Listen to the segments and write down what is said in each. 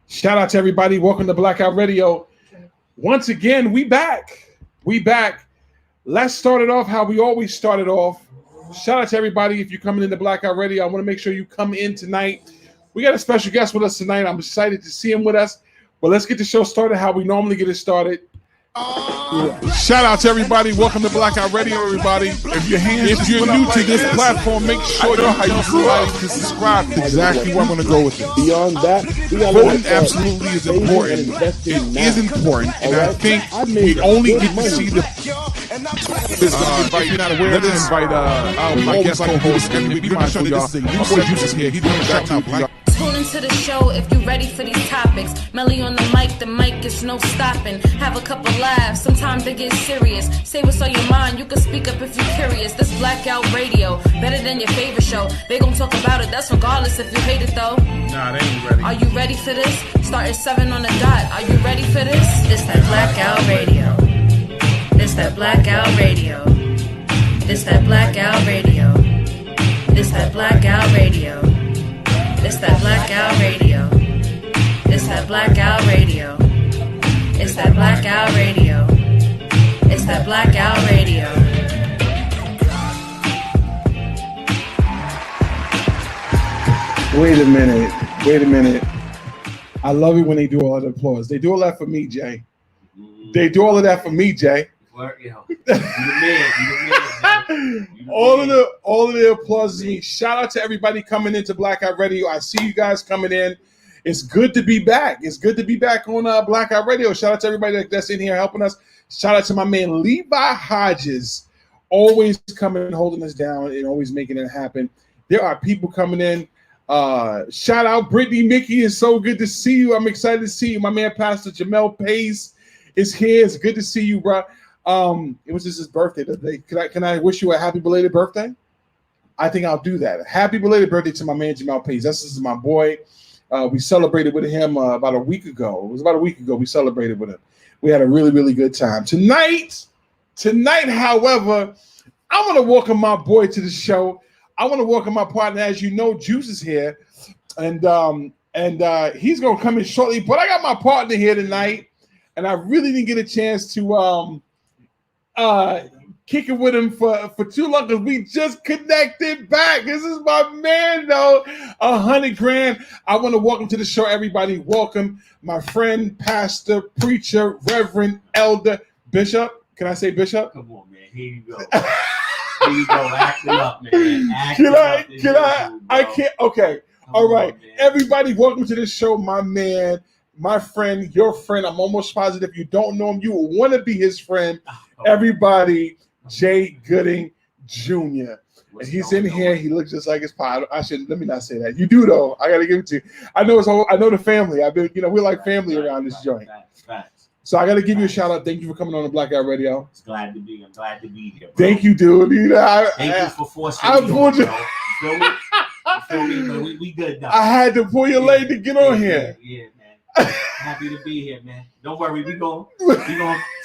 Shout out to everybody. Welcome to Blackout Radio. Once again, we back. Let's start it off how we always started off. Shout out to everybody. If you're coming into Blackout Radio, I want to make sure you come in tonight. We got a special guest with us tonight. I'm excited to see him with us. But let's get the show started how we normally get it started. Shout out to everybody. Welcome to Blackout Radio, everybody. If you're new to this platform, make sure you know how you to subscribe. Exactly where I'm going to go with it. Beyond that, voting absolutely is important. It is important, and I think we only get to see the. If you're not aware, let's invite my guest co-host. Be mindful, y'all. My boy Juice is here. He's doing shout out. Tune into the show if you're ready for these topics. Melly on the mic is no stopping. Have a couple laughs, sometimes they get serious. Say what's on your mind, you can speak up if you're curious. This Blackout Radio, better than your favorite show. They gon' talk about it, that's regardless if you hate it though. Nah, they ain't ready. Are you ready for this? Start at 7 on the dot. Are you ready for this? It's that Blackout Radio. It's that Blackout Radio. It's that Blackout Radio. It's that Blackout Radio. It's that Blackout Radio. It's that Blackout Radio. It's that Blackout Radio. It's that Blackout Radio. Wait a minute. I love it when they do all the applause. They do all that for me, Jay. They do all of that for me, Jay. All of the applause is me. Shout out to everybody coming into Blackout Radio. I see you guys coming in. It's good to be back. It's good to be back on Blackout Radio. Shout out to everybody that's in here helping us. Shout out to my man Levi Hodges, always coming and holding us down and always making it happen. There are people coming in. Shout out Brittany Mickey. It's so good to see you. I'm excited to see you. My man Pastor Jamel Pace is here. It's good to see you, bro. It was just his birthday today. Can I wish you a happy belated birthday? I think I'll do that. Happy belated birthday to my man Jamel Pace. This is my boy. We celebrated with him about a week ago. It was about a week ago we celebrated with him. We had a really, really good time. Tonight, however, I want to welcome my boy to the show. I want to welcome my partner. As you know, Juice is here. And he's going to come in shortly. But I got my partner here tonight. And I really didn't get a chance to kick it with him for too long because we just connected back. This is my man, though. 100 grand. I want to welcome to the show, everybody. Welcome my friend, pastor, preacher, reverend, elder, bishop. Can I say bishop? Come on, man. Here you go. Here you go. Act it up, man. I can't. Okay. All right. On, everybody, welcome to the show, my man. My friend, your friend. I'm almost positive if you don't know him, you will want to be his friend. Everybody, Jay Gooding Jr. And he's in here. He looks just like his pa. Let me not say that. You do though. I gotta give it to you. I know the family. I've been, we're like family around this joint. Facts. So I gotta give you a shout out. Thank you for coming on the Blackout Radio. I'm glad to be here, bro. Thank you, dude. Thank you for forcing me. You feel me? But we good now. I had to pull your leg to get on here. Yeah. Happy to be here, man. Don't worry, we gonna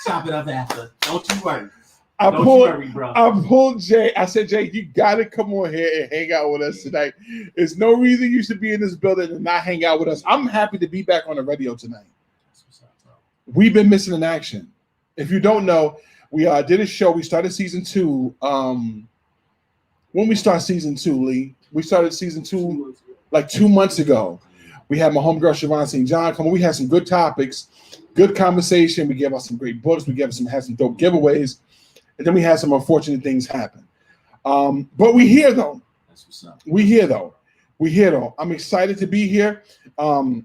chop it up after. Don't you worry. Don't you worry, bro. I pulled Jay. I said, Jay, you gotta come on here and hang out with us tonight. There's no reason you should be in this building and not hang out with us. I'm happy to be back on the radio tonight. We've been missing in action. If you don't know, we did a show. We started season 2. When we start season 2, Lee, we started season 2 like 2 months ago. We had my homegirl, Siobhan St. John, come on. We had some good topics, good conversation. We gave out some great books. We had some dope giveaways. And then we had some unfortunate things happen. But we here, though. That's what's up. We here, though. I'm excited to be here. I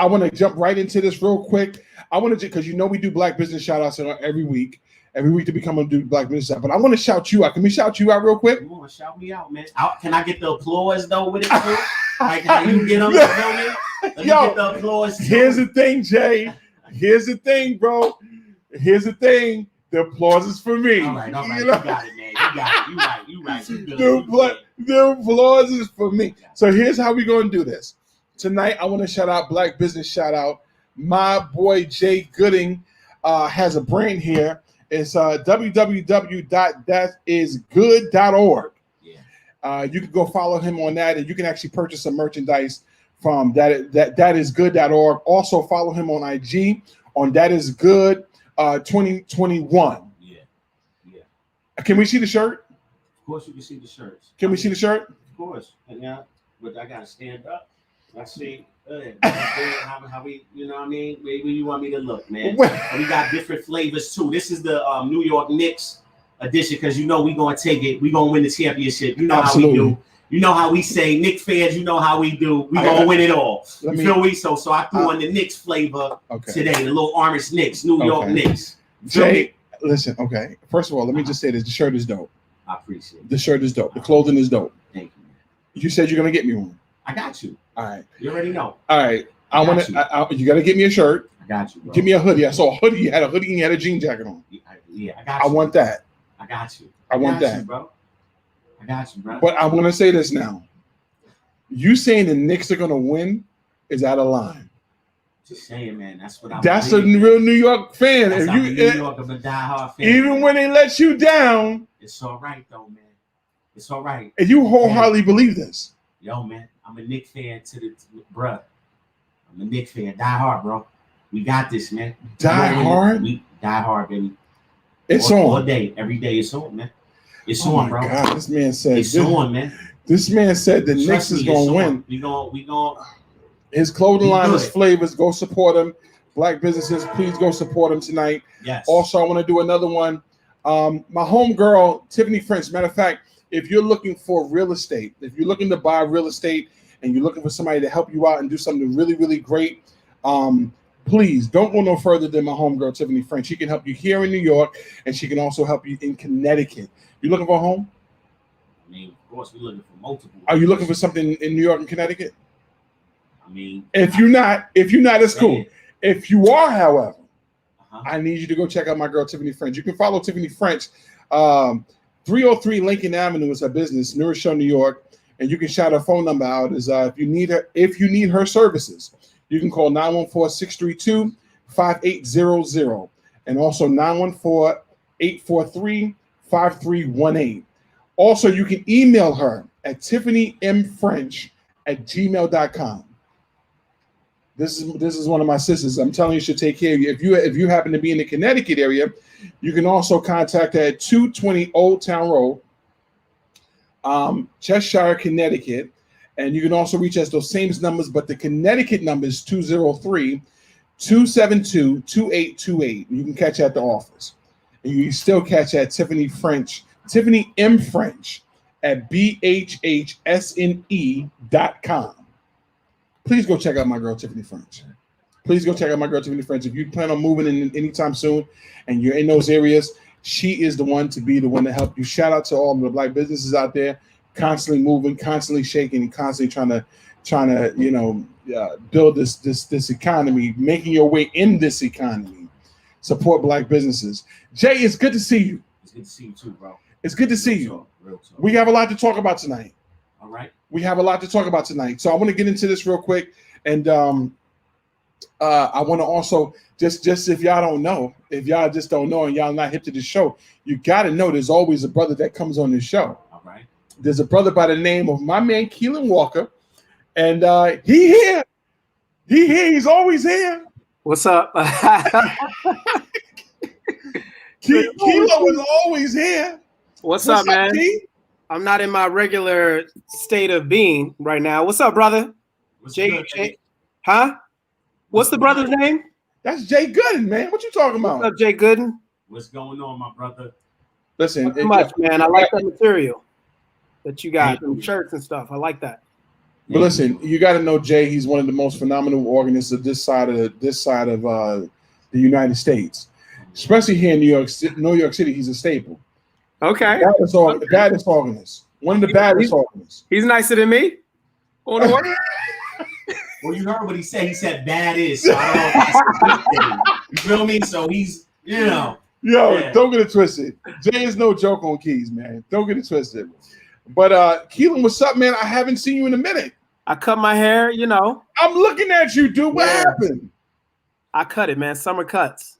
want to jump right into this real quick. I want to, because we do Black Business shout-outs every week. Every week to become a do Black Business shout. But I want to shout you out. Can we shout you out real quick? You want to shout me out, man? Can I get the applause, though, with it, too? Like how you get them, you feel me? Let me get the applause. Here's the thing, Jay. Here's the thing, bro. Here's the thing. The applause is for me. All right. You got it, man. You got it. You right. The applause is for me. So here's how we're going to do this. Tonight, I want to shout out Black Business shout out. My boy, Jay Gooding, has a brand here. It's www.thatisgood.org. You can go follow him on that, and you can actually purchase some merchandise from thatisgood.org. Also follow him on IG on thatisgood 2021. Yeah. Can we see the shirt? Of course, you can see the shirts. Can we see the shirt? Of course. Yeah, but I gotta stand up. I see. How we, you know what I mean? Where you want me to look, man? We got different flavors too. This is the New York Knicks edition because you know we gonna take it. We gonna win the championship. You know Absolutely. how we do. You know how we say, Knicks fans. You know how we do. We gonna win it all. You feel me? So I threw on the Knicks flavor today. The little orange Knicks, New York Knicks. Jay, listen. Okay. First of all, let me just say this: the shirt is dope. I appreciate it. The shirt is dope. The clothing is dope. Thank you. You said you're gonna get me one. I got you. All right. You already know. All right. I want to. You got to get me a shirt. I got you, bro. Give me a hoodie. I saw a hoodie. You had a hoodie and you had a jean jacket on. Yeah, I got you. I want that. I got you. I want that, you, bro. I got you, bro. But I want to say this now. You saying the Knicks are gonna win is out of line. Just saying, man. That's what I'm. That's a real New York fan. That's If New you, York of a diehard fan. even when they let you down, it's all right though, man. It's all right. And you wholeheartedly believe this. Yo, man, I'm a Knicks fan bruh. I'm a Knicks fan, die hard, bro. We got this, man. Die hard? We die hard, baby. It's on. All day, every day it's on, man. It's on, bro. God, this man said it's on, man. This man said the Knicks is gonna win. We going His clothing line is flavors. Go support him. Black businesses, please go support him tonight. Yes. Also, I want to do another one. My homegirl, Tiffany French. Matter of fact, if you're looking for real estate, if you're looking to buy real estate and you're looking for somebody to help you out and do something really, really great, please don't go no further than my homegirl, Tiffany French. She can help you here in New York, and she can also help you in Connecticut. You looking for a home? I mean, of course, we're looking for multiple. Are you looking for something in New York and Connecticut? I mean, if you're not, it's cool. If you are, however, I need you to go check out my girl, Tiffany French. You can follow Tiffany French. 303 Lincoln Avenue is her business, New Rochelle, New York, and you can shout her phone number out. Is if you need her services, you can call 914-632-5800 and also 914-843-5318. Also, you can email her at tiffanymfrench@gmail.com. This is one of my sisters. I'm telling you, should take care of you. If you happen to be in the Connecticut area, you can also contact her at 220 Old Town Road, Cheshire, Connecticut. And you can also reach us those same numbers, but the Connecticut number is 203-272-2828. You can catch her at the office. And you can still catch her at Tiffany M. French at BHHSNE.com. Please go check out my girl, Tiffany French. Please go check out my girl, Tiffany French. If you plan on moving in anytime soon and you're in those areas, she is the one to help you. Shout out to all of the black businesses out there, constantly moving, constantly shaking, and constantly trying to build this economy, making your way in this economy. Support black businesses. Jay, it's good to see you. It's good to see you too, bro. It's good to see you. Real talk. We have a lot to talk about tonight. All right. We have a lot to talk about tonight. So I want to get into this real quick. And I want to also, just if y'all don't know, if y'all just don't know and y'all not hip to the show, you got to know there's always a brother that comes on this show. All right. There's a brother by the name of my man, Keelan Walker. And he here. He's always here. What's up? Keelan was always here. What's up, man? Key? I'm not in my regular state of being right now. What's up, brother? Jay? Huh? What's the brother's name? That's Jay Gooden, man. What you talking about? What's up, Jay Gooden? What's going on, my brother? Listen, not too much, man. I like that material that you got, some shirts and stuff. I like that. But listen, you got to know Jay. He's one of the most phenomenal organists of this side of the United States, especially here in New York City. He's a staple. Okay. The baddest organist. One of the baddest organists. He's nicer than me. On the order. Well, you heard what he said. He said bad is. So I don't know if that's a good thing. You feel me? So he's, Don't get it twisted. Jay is no joke on keys, man. Don't get it twisted. But Keelan, what's up, man? I haven't seen you in a minute. I cut my hair, I'm looking at you, dude. What happened? I cut it, man. Summer cuts.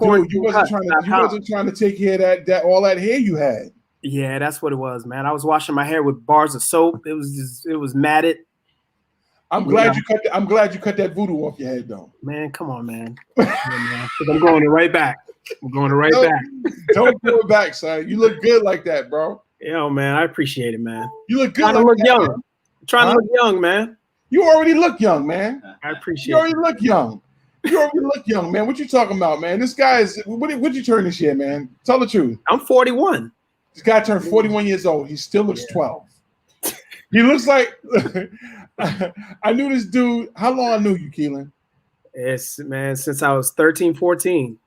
Dude, you wasn't trying to take care of that all that hair you had. Yeah, that's what it was, man. I was washing my hair with bars of soap. It was matted. I'm glad you cut that voodoo off your head, though. Man, come on, man. I'm going right back. I'm going right back. Don't go back, son. You look good like that, bro. Yo, man, I appreciate it, man. You look good. Trying like to look that, young. Man. Trying to look young, man. You already look young, man. I appreciate you already look young. You already look young, man. What you talking about, man? This guy is what'd you turn this year, man? Tell the truth. I'm 41. This guy turned 41 years old. He still looks 12. He looks like I knew this dude. How long I knew you, Keelan? Yes, man, since I was 13, 14.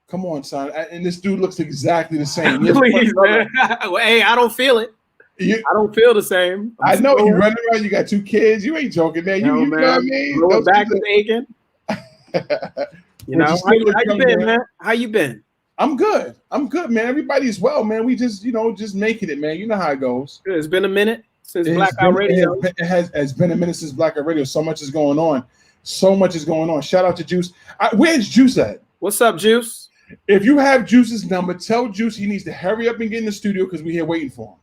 Come on, son. And this dude looks exactly the same. Please, man. Well, hey, I don't feel it. I don't feel the same. I know you running around. You got 2 kids. You ain't joking, man. You know what I mean? Lower back is aching. You know, how you been, man? How you been? I'm good. I'm good, man. Everybody's well, man. We just, just making it, man. You know how it goes. It's been a minute since Blackout Radio. It's been a minute since Blackout Radio. So much is going on. So much is going on. Shout out to Juice. Where's Juice at? What's up, Juice? If you have Juice's number, tell Juice he needs to hurry up and get in the studio because we're here waiting for him.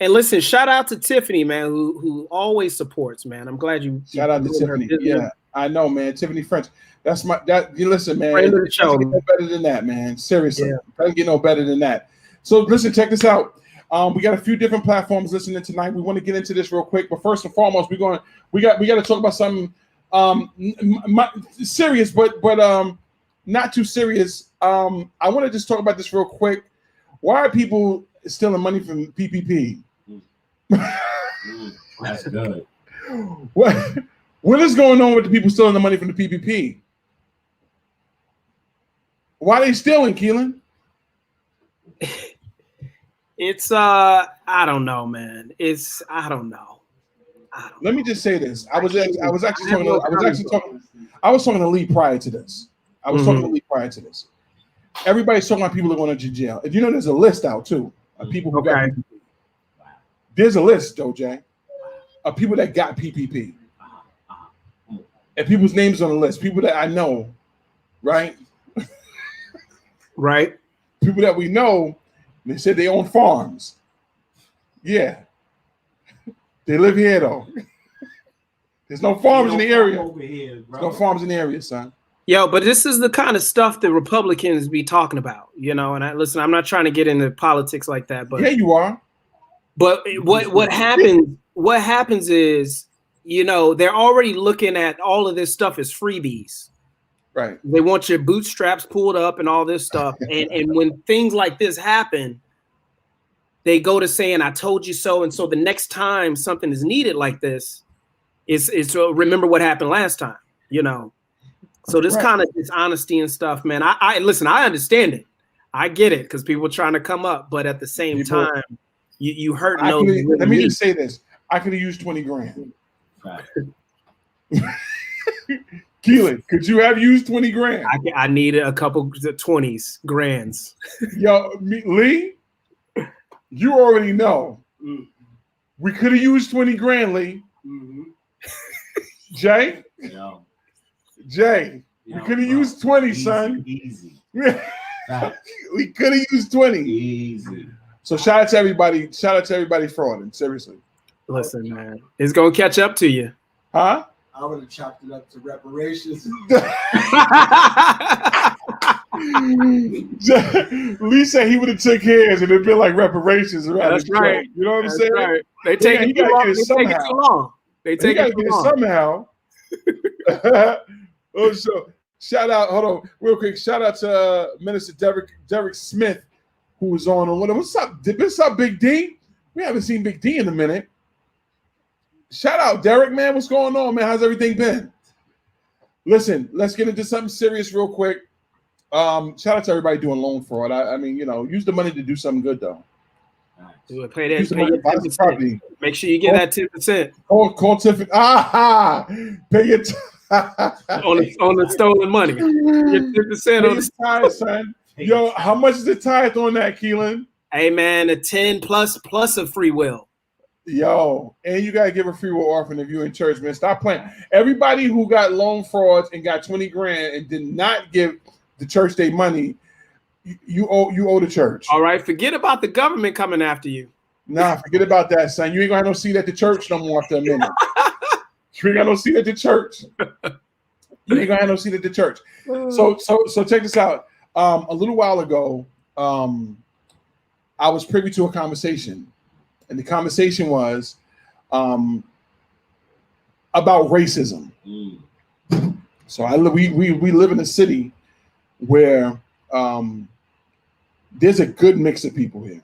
And listen, shout out to Tiffany, man, who always supports, man. I'm glad you. Shout out to Tiffany. Yeah, I know, man. Tiffany French. That's you listen, man. Friend of the show. Get no better than that, man. Seriously, doesn't get no better than that. So listen, check this out. We got a few different platforms listening tonight. We want to get into this real quick, but first and foremost, we got to talk about something serious, but not too serious. I want to just talk about this real quick. Why are people stealing money from PPP? That's good. What is going on with the people stealing the money from the PPP? Why are they stealing, Keelan? It's I don't know, man. I don't know. Let me just say this. I was talking to Lee prior to this. Everybody's talking about people that are going to jail. If you know, there's a list out too of people who got PPP. There's a list, though, Jay, of people that got PPP. And people's names on the list. People that I know, right? Right. People that we know, they said they own farms. Yeah. They live here, though. There's no farms in the area. There's no farms in the area, son. Yo, but this is the kind of stuff that Republicans be talking about, and listen, I'm not trying to get into politics like that, but yeah, you are. But what happens is, they're already looking at all of this stuff as freebies. Right. They want your bootstraps pulled up and all this stuff. and when things like this happen, they go to saying, I told you so. And so the next time something is needed like this, is to remember what happened last time, So this kind of dishonesty and stuff, man. I listen, I understand it. I get it because people are trying to come up, but at the same time, you hurt no. Let me just say this. I could have used 20 grand. Keelan, could you have used 20 grand? I needed a couple 20s grands. Yo, Lee, you already know. We could have used 20 grand, Lee. Mm-hmm. Jay? Yo. Jay, we could have used 20, son. Easy. We could have used 20. Easy. So shout out to everybody. Shout out to everybody frauding. Seriously. Listen, man. It's going to catch up to you. Huh? I would have chopped it up to reparations. Lee said he would have took his and it'd been like reparations. That's right. You know what I'm saying? Right. They take it too long. They take it too long. Somehow. So shout out, hold on, real quick. Shout out to Minister Derek Smith, who was on. What's up, Big D? We haven't seen Big D in a minute. Shout out, Derek, man. What's going on, man? How's everything been? Listen, let's get into something serious real quick. Shout out to everybody doing loan fraud. I mean, use the money to do something good, though. Do it. Pay that. Pay your 10%. Make sure you get that 10%. Call Tiffany. Pay your on the stolen money. Get 10% on the tithe, son. Yo, how much is the tithe on that, Keelan? Hey, man, a 10 plus a free will. Yo, and you gotta give a free will orphan if you're in church, man. Stop playing. Everybody who got loan frauds and got 20 grand and did not give the church their money, You owe the church. All right, forget about the government coming after you. Nah, forget about that, son. You ain't gonna have no seat at the church no more after a minute. You ain't got no seat at the church. You ain't gonna have no seat at the church. So check this out. A little while ago, I was privy to a conversation, and the conversation was about racism. So we live in a city where there's a good mix of people here.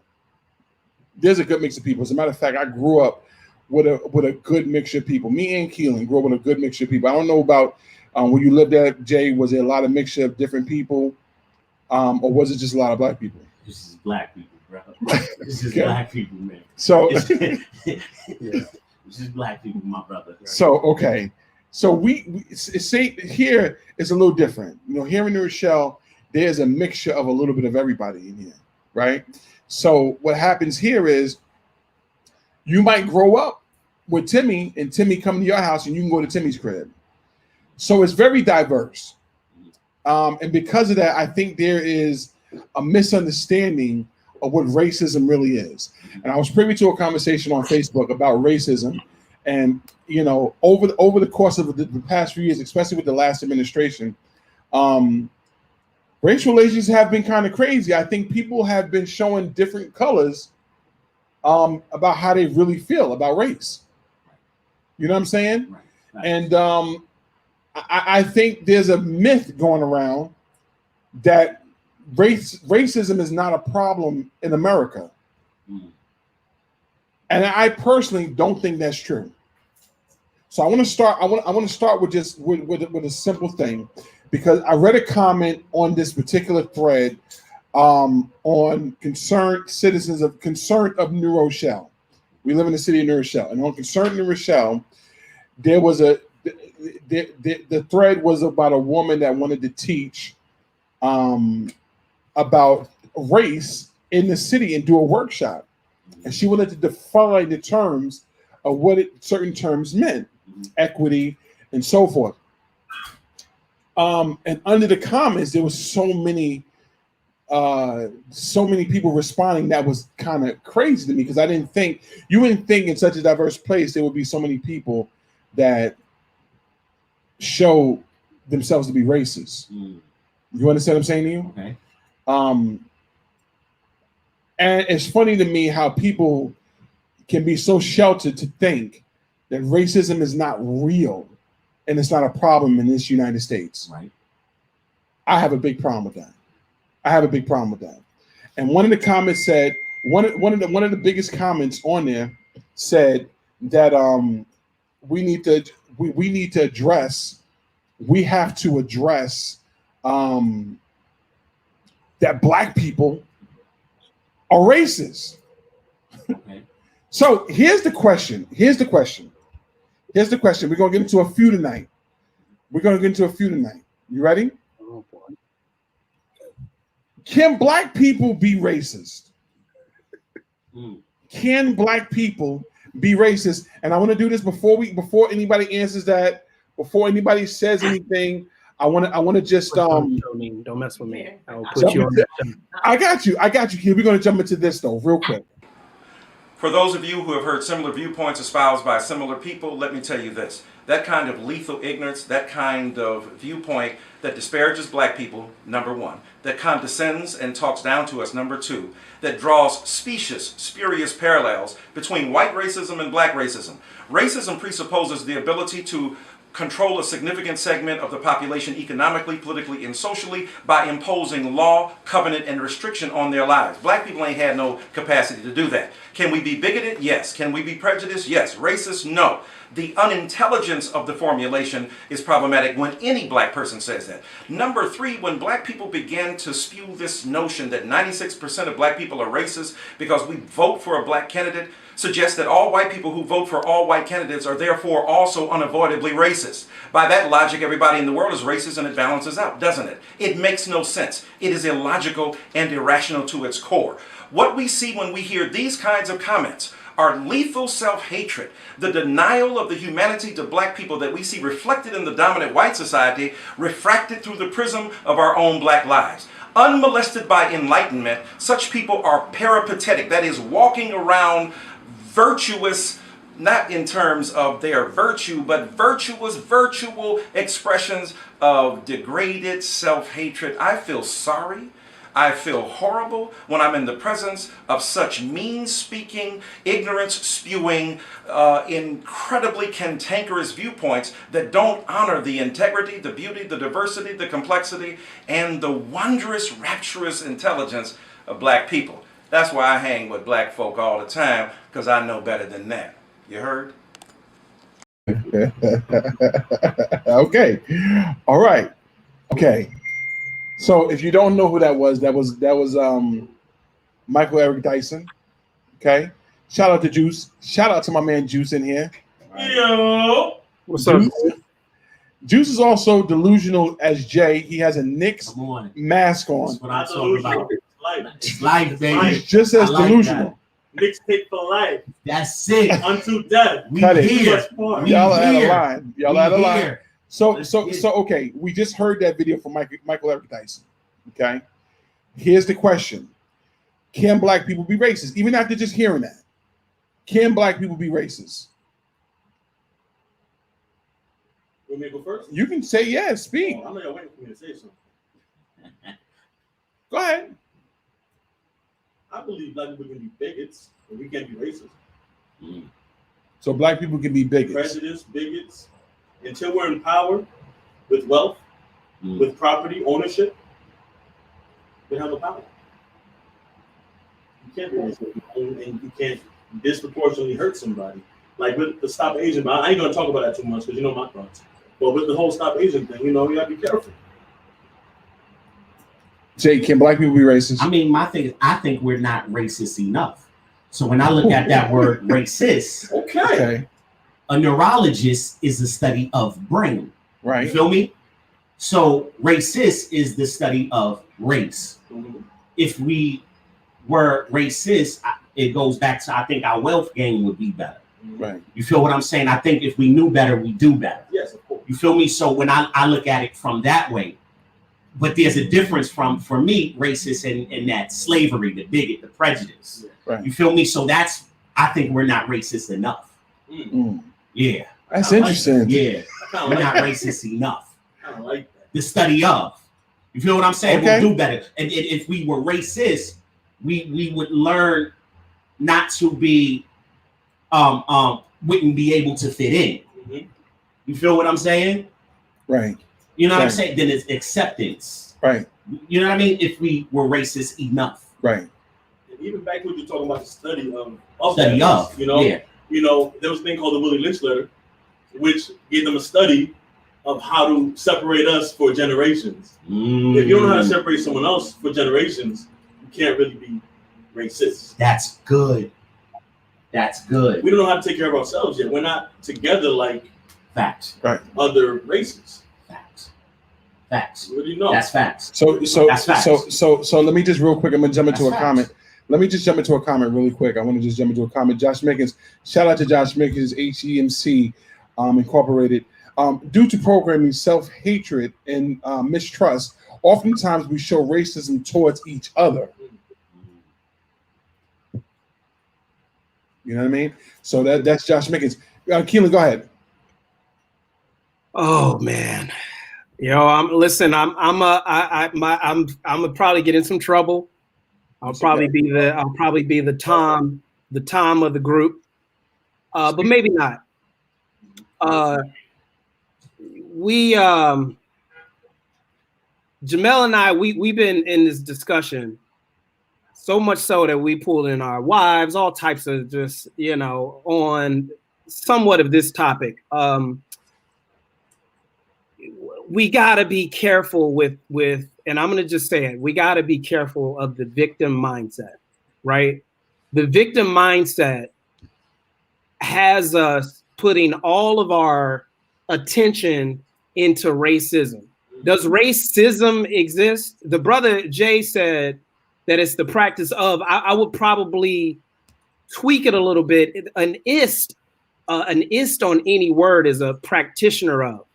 There's a good mix of people. As a matter of fact, I grew up with a good mixture of people. Me and Keelan grew up with a good mixture of people. I don't know about where you lived at, Jay. Was there a lot of mixture of different people, or was it just a lot of black people? This is black people, bro. This is black people, man. So this is black people, my brother. So okay. So we say here it's a little different. You know, here in New Rochelle, there's a mixture of a little bit of everybody in here, right? So what happens here is you might grow up with Timmy and Timmy come to your house and you can go to Timmy's crib. So it's very diverse. And because of that, I think there is a misunderstanding of what racism really is. And I was privy to a conversation on Facebook about racism. And, you know, over the course of the past few years, especially with the last administration, race relations have been kind of crazy. I think people have been showing different colors about how they really feel about race. You know what I'm saying? Right. And I think there's a myth going around that racism is not a problem in America. And I personally don't think that's true. So I want to start. I want to start with just with a simple thing, because I read a comment on this particular thread on concerned citizens of New Rochelle. We live in the city of New Rochelle, and on Concerned New Rochelle, there was the thread was about a woman that wanted to teach about race in the city and do a workshop. And she wanted to define the terms of what certain terms meant, equity and so forth. And under the comments, there was so many people responding. That was kind of crazy to me, because you wouldn't think in such a diverse place there would be so many people that show themselves to be racist. You understand what I'm saying to you? Okay. And it's funny to me how people can be so sheltered to think that racism is not real and it's not a problem in this United States. Right. I have a big problem with that. And one of the comments said, one of the biggest comments on there said that we have to address that black people are racist. Okay. So here's the question. We're gonna get into a few tonight. You ready? Oh boy. Can black people be racist? Can black people be racist? And I want to do this before anybody answers that, before anybody says anything. I want to just Don't mess with me. I'll put you on that. I got you. Here, we're going to jump into this though, real quick. For those of you who have heard similar viewpoints espoused by similar people, let me tell you this. That kind of lethal ignorance, that kind of viewpoint that disparages black people, number one, that condescends and talks down to us, number two, that draws specious, spurious parallels between white racism and black racism. Racism presupposes the ability to control a significant segment of the population economically, politically, and socially by imposing law, covenant, and restriction on their lives. Black people ain't had no capacity to do that. Can we be bigoted? Yes. Can we be prejudiced? Yes. Racist? No. The unintelligence of the formulation is problematic when any black person says that. Number three, when black people began to spew this notion that 96% of black people are racist because we vote for a black candidate, suggests that all white people who vote for all white candidates are therefore also unavoidably racist. By that logic, everybody in the world is racist, and it balances out, doesn't it? It makes no sense. It is illogical and irrational to its core. What we see when we hear these kinds of comments are lethal self-hatred, the denial of the humanity to black people that we see reflected in the dominant white society, refracted through the prism of our own black lives. Unmolested by enlightenment, such people are peripatetic, that is, walking around virtuous, not in terms of their virtue, but virtuous, virtual expressions of degraded self-hatred. I feel sorry. I feel horrible when I'm in the presence of such mean-speaking, ignorance-spewing, incredibly cantankerous viewpoints that don't honor the integrity, the beauty, the diversity, the complexity, and the wondrous, rapturous intelligence of black people. That's why I hang with black folk all the time, because I know better than that. You heard? Okay. All right. Okay. So if you don't know who that was Michael Eric Dyson. Okay. Shout out to Juice. Shout out to my man Juice in here. Yo. What's Juice, up? Juice is also delusional as Jay. He has a Knicks mask on. That's what I'm talking about. It's life, baby. He's just as delusional. Knicks pick for life. That's it. Unto death. Cut it. Here. Y'all are out of line. Y'all out of line. Here. So okay, we just heard that video from Michael Eric Dyson. Okay, here's the question: can black people be racist? Even after just hearing that, can black people be racist? You want me to go first? You can say yes. Speak. I know y'all waiting for me to say something. Go ahead. I believe black people can be bigots, but we can't be racist. So black people can be bigots. Prejudice, bigots. Until we're in power, with wealth, with property ownership, we have no power. You can't be racist, and you can't disproportionately hurt somebody. Like with the Stop Asian, but I ain't gonna talk about that too much because you know my thoughts. But with the whole Stop Asian thing, you know, you gotta be careful. Jay, can black people be racist? I mean, my thing is, I think we're not racist enough. So when I look at that word racist, Okay. a neurologist is the study of brain. Right. You feel me? So racist is the study of race. If we were racist, it goes back to, I think our wealth gain would be better. Right. You feel what I'm saying? I think if we knew better, we do better. Yes, of course. You feel me? So when I look at it from that way, but there's a difference for me, racist and that slavery, the bigot, the prejudice. Right. You feel me? So I think we're not racist enough. Yeah. That's interesting. Yeah. We're not racist enough. I don't like that. The study of. You feel what I'm saying? Okay. We'll do better. And if we were racist, we would learn not to be wouldn't be able to fit in. You feel what I'm saying? Right. You know what I'm saying? Then it's acceptance. Right. You know what I mean? If we were racist enough. Right. And even back when you're talking about the study of Study of. you know, Yeah. you know, there was a thing called the Willie Lynch letter, which gave them a study of how to separate us for generations. If you don't know how to separate someone else for generations, you can't really be racist. That's good. That's good. We don't know how to take care of ourselves yet. We're not together like Facts. other races. Facts. What do you know? That's facts. So That's facts. so let me just real quick. I'm gonna jump into That's a facts. comment. Let me just jump into a comment really quick. I want to just jump into a comment. Josh Mickens, shout out to Josh Mickens, HEMC Incorporated. Due to programming, self-hatred, and mistrust, oftentimes we show racism towards each other. You know what I mean? So that's Josh Mickens. Keelan, go ahead. Oh man, I'm gonna probably get in some trouble. I'll probably be the Tom of the group, but maybe not. Jamel and I, we've been in this discussion so much so that we pulled in our wives, all types of just, on somewhat of this topic. We gotta be careful with, and I'm gonna just say it, we gotta be careful of the victim mindset, right? The victim mindset has us putting all of our attention into racism. Does racism exist? The brother Jay said that it's the practice of, I would probably tweak it a little bit. An ist on any word is a practitioner of.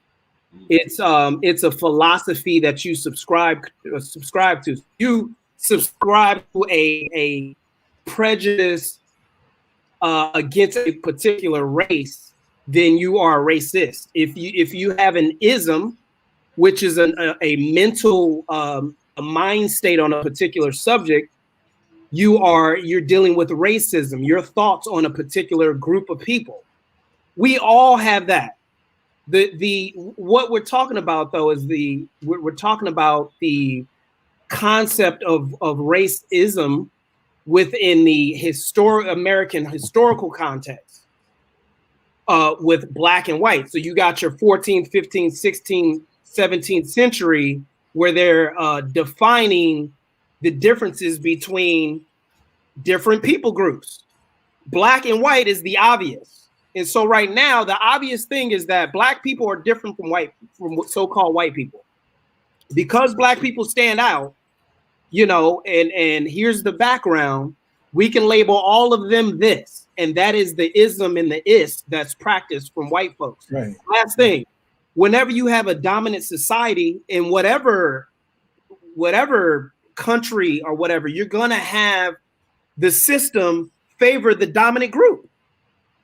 It's a philosophy that you subscribe to. You subscribe to a prejudice against a particular race, then you are a racist. If you have an ism, which is a mental a mind state on a particular subject, you're dealing with racism, your thoughts on a particular group of people. We all have that. The what we're talking about though is we're talking about the concept of racism within the American historical context, with black and white. So you got your 14th, 15th, 16th, 17th century where they're defining the differences between different people groups. Black and white is the obvious. And so right now, the obvious thing is that black people are different from so-called white people. Because black people stand out, and here's the background, we can label all of them this, and that is the ism and the ist that's practiced from white folks. Right. Last thing, whenever you have a dominant society in whatever country or whatever, you're going to have the system favor the dominant group.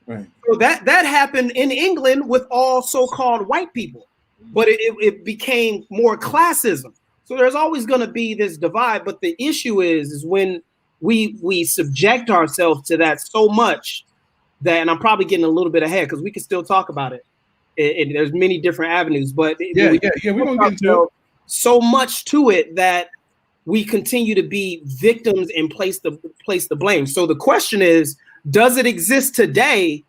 Right. So that happened in England with all so-called white people, but it became more classism. So there's always going to be this divide. But the issue is when we subject ourselves to that so much that, and I'm probably getting a little bit ahead because we can still talk about it. And there's many different avenues, but we're gonna get into it. So much to it that we continue to be victims and place the blame. So the question is, does it exist today?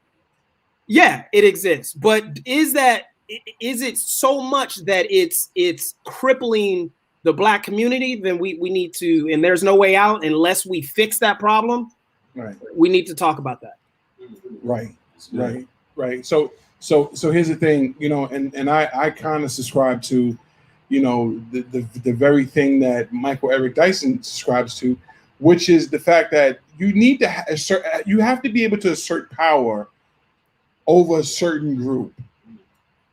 Yeah, it exists. But is it so much that it's crippling the black community? Then we need to, and there's no way out unless we fix that problem. Right. We need to talk about that. Right. So here's the thing, and I kind of subscribe to, the very thing that Michael Eric Dyson subscribes to, which is the fact that you need to you have to be able to assert power over a certain group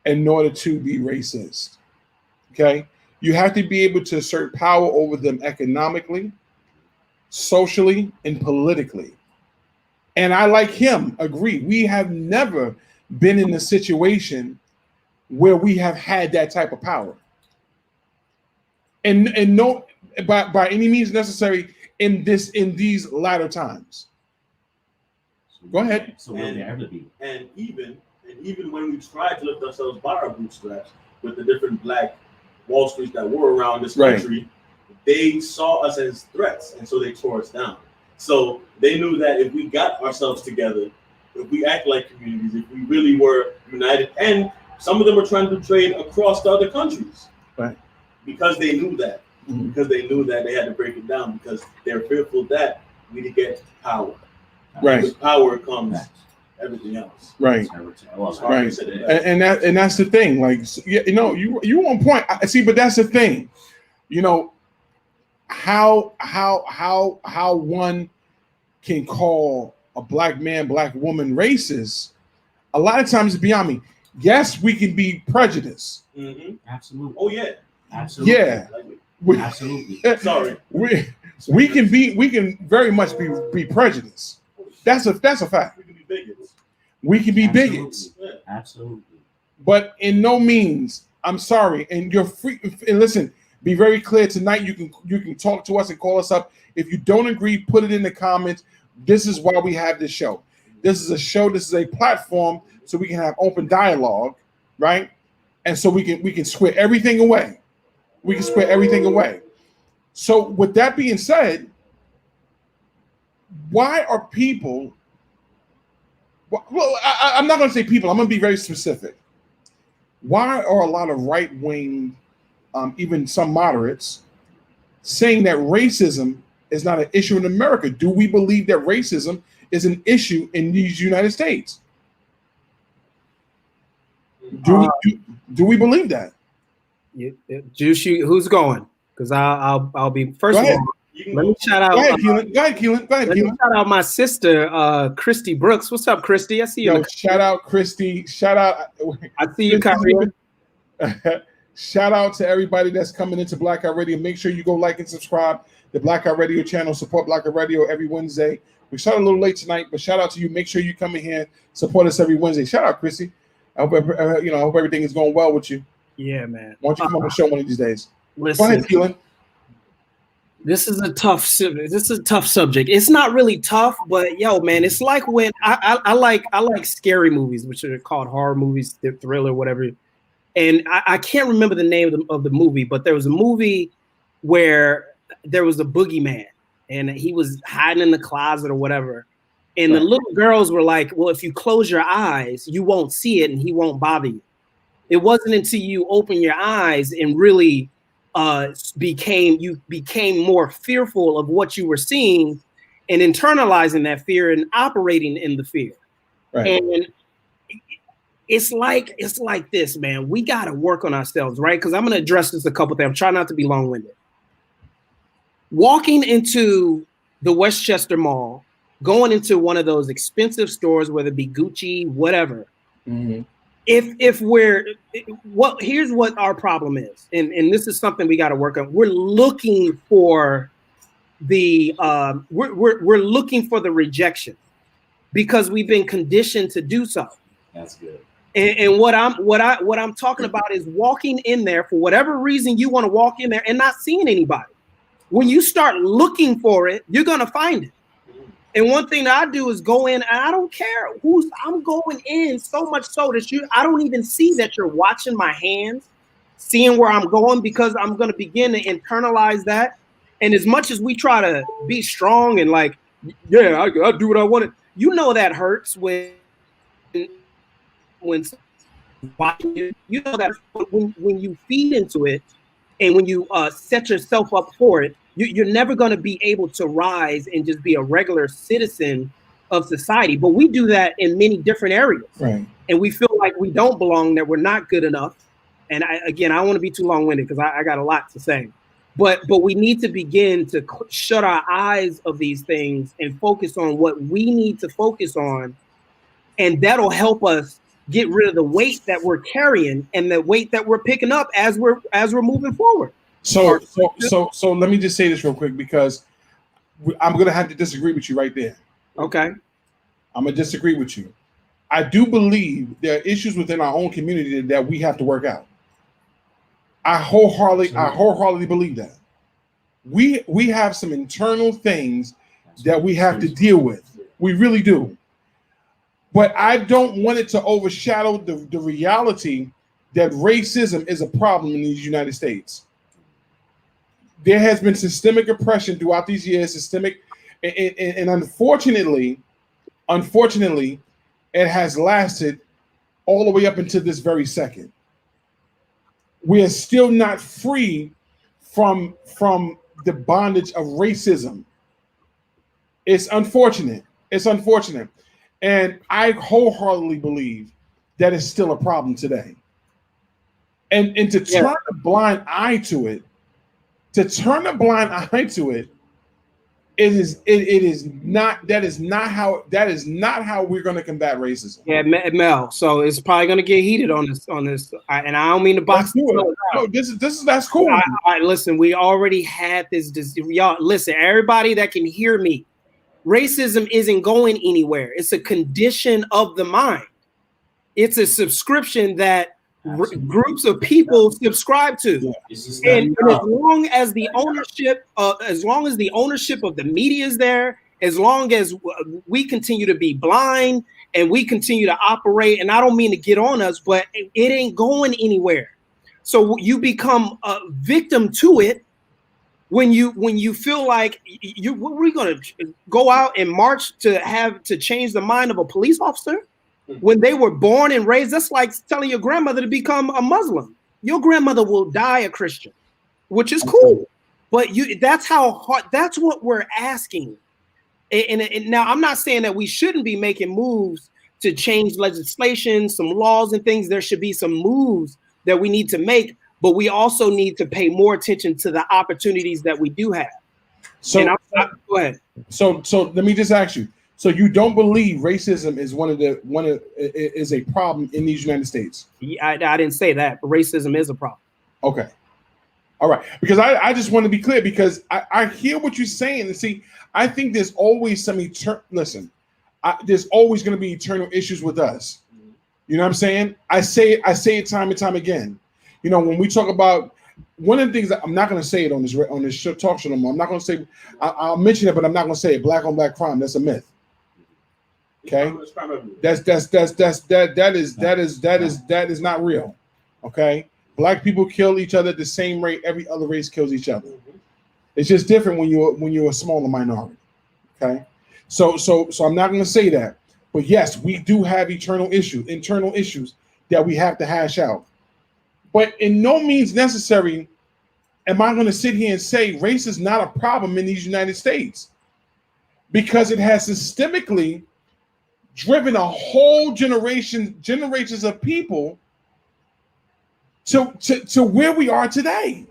in order to be racist. Okay, you have to be able to assert power over them economically, socially, and politically. And I, like him, agree. We have never been in a situation where we have had that type of power, and no, by any means necessary in these latter times. Go ahead. So and even when we tried to lift ourselves by our bootstraps with the different black Wall Streets that were around this country, they saw us as threats, and so they tore us down. So they knew that if we got ourselves together, if we act like communities, if we really were united, and some of them were trying to trade across to other countries, right? Because they knew that. Mm-hmm. Because they knew that they had to break it down, because they're fearful that we need to get power. Right. With power comes everything else. Right. Right. And that's the thing. Like, you on point. I see, but that's the thing. How one can call a black man, black woman racist, a lot of times it's beyond me. Yes, we can be prejudiced. Mm-hmm. Absolutely. Oh yeah. Absolutely. Yeah. Absolutely. Sorry. We can very much be prejudiced. That's a fact. We can be bigots. We can be Absolutely. bigots. Absolutely. But in no means, I'm sorry, and you're free. And listen, be very clear tonight. You can talk to us and call us up. If you don't agree, put it in the comments. This is why we have this show. This is a show. This is a platform so we can have open dialogue, right? And so we can square everything away. We can square everything away. So with that being said, why are people? Well, I'm not going to say people. I'm going to be very specific. Why are a lot of right-wing, even some moderates, saying that racism is not an issue in America? Do we believe that racism is an issue in these United States? Do we believe that? Juice, who's going? Because I'll be first of all. Let me shout out. Go ahead, Keelan. Let me shout out my sister, Christy Brooks. What's up, Christy? I see you. Yo, shout out, Christy. Shout out. I see you, Kyrie. Shout out to everybody that's coming into Blackout Radio. Make sure you go like and subscribe the Blackout Radio channel. Support Blackout Radio every Wednesday. We started a little late tonight, but shout out to you. Make sure you come in here, support us every Wednesday. Shout out, Chrissy. I hope I hope everything is going well with you. Yeah, man. Why don't you come on the show one of these days? Listen, go ahead, Keelan. This is a tough subject. It's not really tough, but yo, man, it's like when I like scary movies, which are called horror movies, thriller, whatever. And I can't remember the name of the movie, but there was a movie where there was a boogeyman and he was hiding in the closet or whatever. And the little girls were like, well, if you close your eyes, you won't see it and he won't bother you. It wasn't until you open your eyes and really became more fearful of what you were seeing and internalizing that fear and operating in the fear. Right. And it's like this, man. We got to work on ourselves, right? Because I'm going to address this a couple things. I'm trying not to be long-winded. Walking into the Westchester Mall, going into one of those expensive stores, whether it be Gucci, whatever. Mm-hmm. Here's what our problem is, and this is something we got to work on. We're looking for the we're looking for the rejection because we've been conditioned to do so. That's good. And what I'm talking about is walking in there for whatever reason you want to walk in there and not seeing anybody. When you start looking for it, you're gonna find it. And one thing that I do is go in, and I don't care I'm going in so much so that I don't even see that you're watching my hands, seeing where I'm going, because I'm going to begin to internalize that. And as much as we try to be strong and like, yeah, I do what I want, that hurts when you know that when you feed into it and when you set yourself up for it, you're never going to be able to rise and just be a regular citizen of society. But we do that in many different areas. Right. And we feel like we don't belong, that we're not good enough. And I don't want to be too long-winded because I got a lot to say. But we need to begin to shut our eyes of these things and focus on what we need to focus on. And that'll help us get rid of the weight that we're carrying and the weight that we're picking up as we're moving forward. So let me just say this real quick, because I'm going to have to disagree with you right there. Okay. I'm going to disagree with you. I do believe there are issues within our own community that we have to work out. I wholeheartedly believe that. We have some internal things that we have to deal with. We really do. But I don't want it to overshadow the reality that racism is a problem in the United States. There has been systemic oppression throughout these years, and unfortunately, it has lasted all the way up until this very second. We are still not free from the bondage of racism. It's unfortunate. And I wholeheartedly believe that it's still a problem today. And to turn a blind eye to it, it is not how we're going to combat racism. Yeah, Mel. So it's probably going to get heated on this, and I don't mean to box. No, that's cool. All right, listen. We already had this. Y'all, listen. Everybody that can hear me, racism isn't going anywhere. It's a condition of the mind. It's a subscription that groups of people subscribe to, and as long as the ownership of the media is there, as long as we continue to be blind and we continue to operate, and I don't mean to get on us, but it ain't going anywhere. So you become a victim to it when you feel like we're going to go out and march to change the mind of a police officer. When they were born and raised, that's like telling your grandmother to become a Muslim. Your grandmother will die a Christian, which is cool. But that's how hard, that's what we're asking. And now I'm not saying that we shouldn't be making moves to change legislation, some laws and things. There should be some moves that we need to make, but we also need to pay more attention to the opportunities that we do have. So go ahead. So let me just ask you. So you don't believe racism is is a problem in these United States? I didn't say that, but racism is a problem. Okay. All right. Because I just want to be clear, because I hear what you're saying. And see, I think there's always some there's always going to be eternal issues with us. You know what I'm saying? I say it time and time again. You know, when we talk about one of the things that I'm not going to say it on this talk show no more. I'm not going to say. I'll mention it, but I'm not going to say it. Black on black crime. That's a myth. Okay, that is not real. Okay, black people kill each other at the same rate every other race kills each other. It's just different when you're a smaller minority. Okay, so I'm not going to say that, but yes, we do have internal issues that we have to hash out. But in no means necessary am I going to sit here and say race is not a problem in these United States, because it has systemically driven a whole generations of people to where we are today.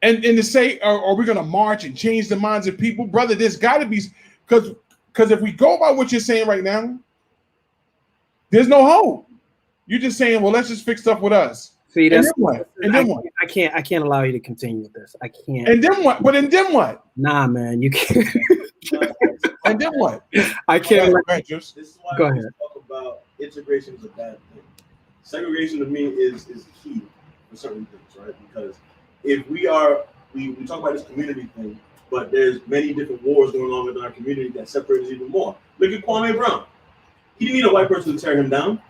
And to say, are we going to march and change the minds of people? Brother, there's got to be, because if we go by what you're saying right now, there's no hope. You're just saying, well, let's just fix stuff with us. See, that's what? And then what? I can't allow you to continue with this. I can't. And then what? But and then what? Nah, man, you can't. And then what? I can't. This is why Go I ahead. talk about integration is a bad thing. Segregation to me is key for certain things, right? Because if we talk about this community thing, but there's many different wars going on within our community that separate us even more. Look at Kwame Brown. He didn't need a white person to tear him down.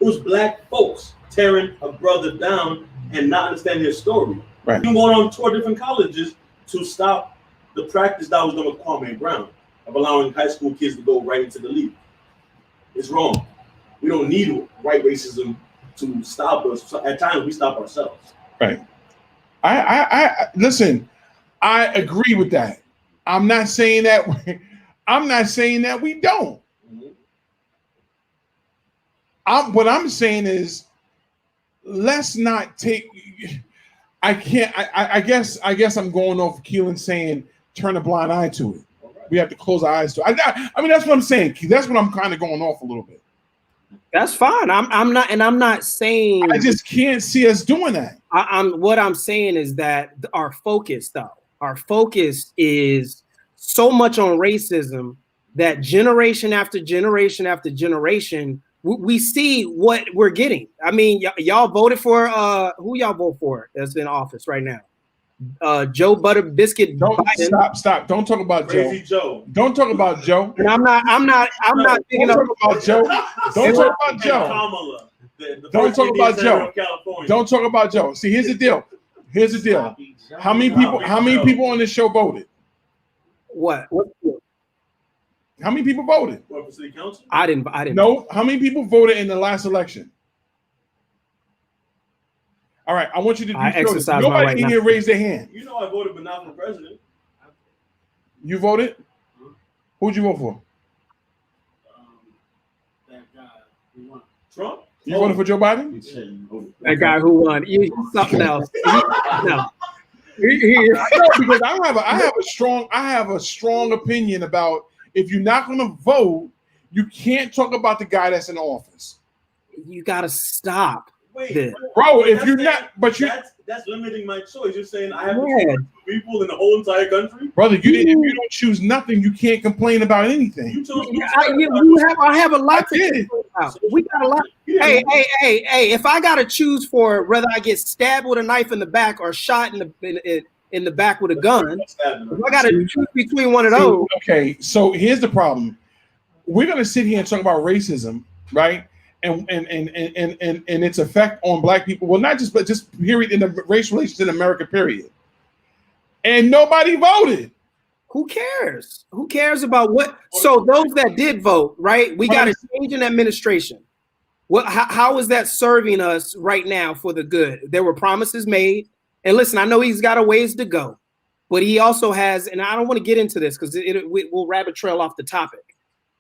It was black folks tearing a brother down and not understanding his story. Right. Even going on tour different colleges to stop the practice that was done with Kwame Brown of allowing high school kids to go right into the league. It's wrong. We don't need white racism to stop us. So at times we stop ourselves. Right. I listen, I agree with that. I'm not saying that we don't. What I'm saying is, let's not take. I guess I'm going off Keelan saying turn a blind eye to it. We have to close our eyes to it. I mean, that's what I'm saying. That's what I'm kind of going off a little bit. That's fine. I'm not saying. I just can't see us doing that. What I'm saying is that our focus is so much on racism that generation after generation after generation, we see what we're getting. I mean, y'all voted for who y'all vote for that's in office right now? Joe Butter Biscuit Biden. Stop. Don't talk about Crazy Joe. Don't talk about Joe. And I'm not picking up about Joe. Don't talk about Joe. Kamala, Don't talk about Joe. Don't talk about Joe. See, here's the deal. How many people on this show voted? What? How many people voted? What, for city council? I didn't. No. How many people voted in the last election? All right, I want you to do this. Nobody in here raised their hand. You know I voted, but not for president. You voted? Who'd you vote for? That guy who won. Trump? You voted for Joe Biden? That guy who won. You something else. No. Because I have a strong opinion about, if you're not going to vote, you can't talk about the guy that's in office. You got to stop. Wait, bro, if you're not, but you that's limiting my choice. You're saying I have to choose people in the whole entire country, brother. If you don't choose nothing, you can't complain about anything. You chose. I have a lot to choose about. We got a lot. Hey! If I got to choose for whether I get stabbed with a knife in the back or shot in the back with a gun, if I got to choose between one of those. Okay, so here's the problem. We're gonna sit here and talk about racism, right? And its effect on black people. Well, not just, but just period in the race relations in America, period. And nobody voted. Who cares? Who cares about what? So those that did vote, right? We got a change in administration. How is that serving us right now for the good? There were promises made. And listen, I know he's got a ways to go, but he also has, and I don't want to get into this because we'll rabbit trail off the topic.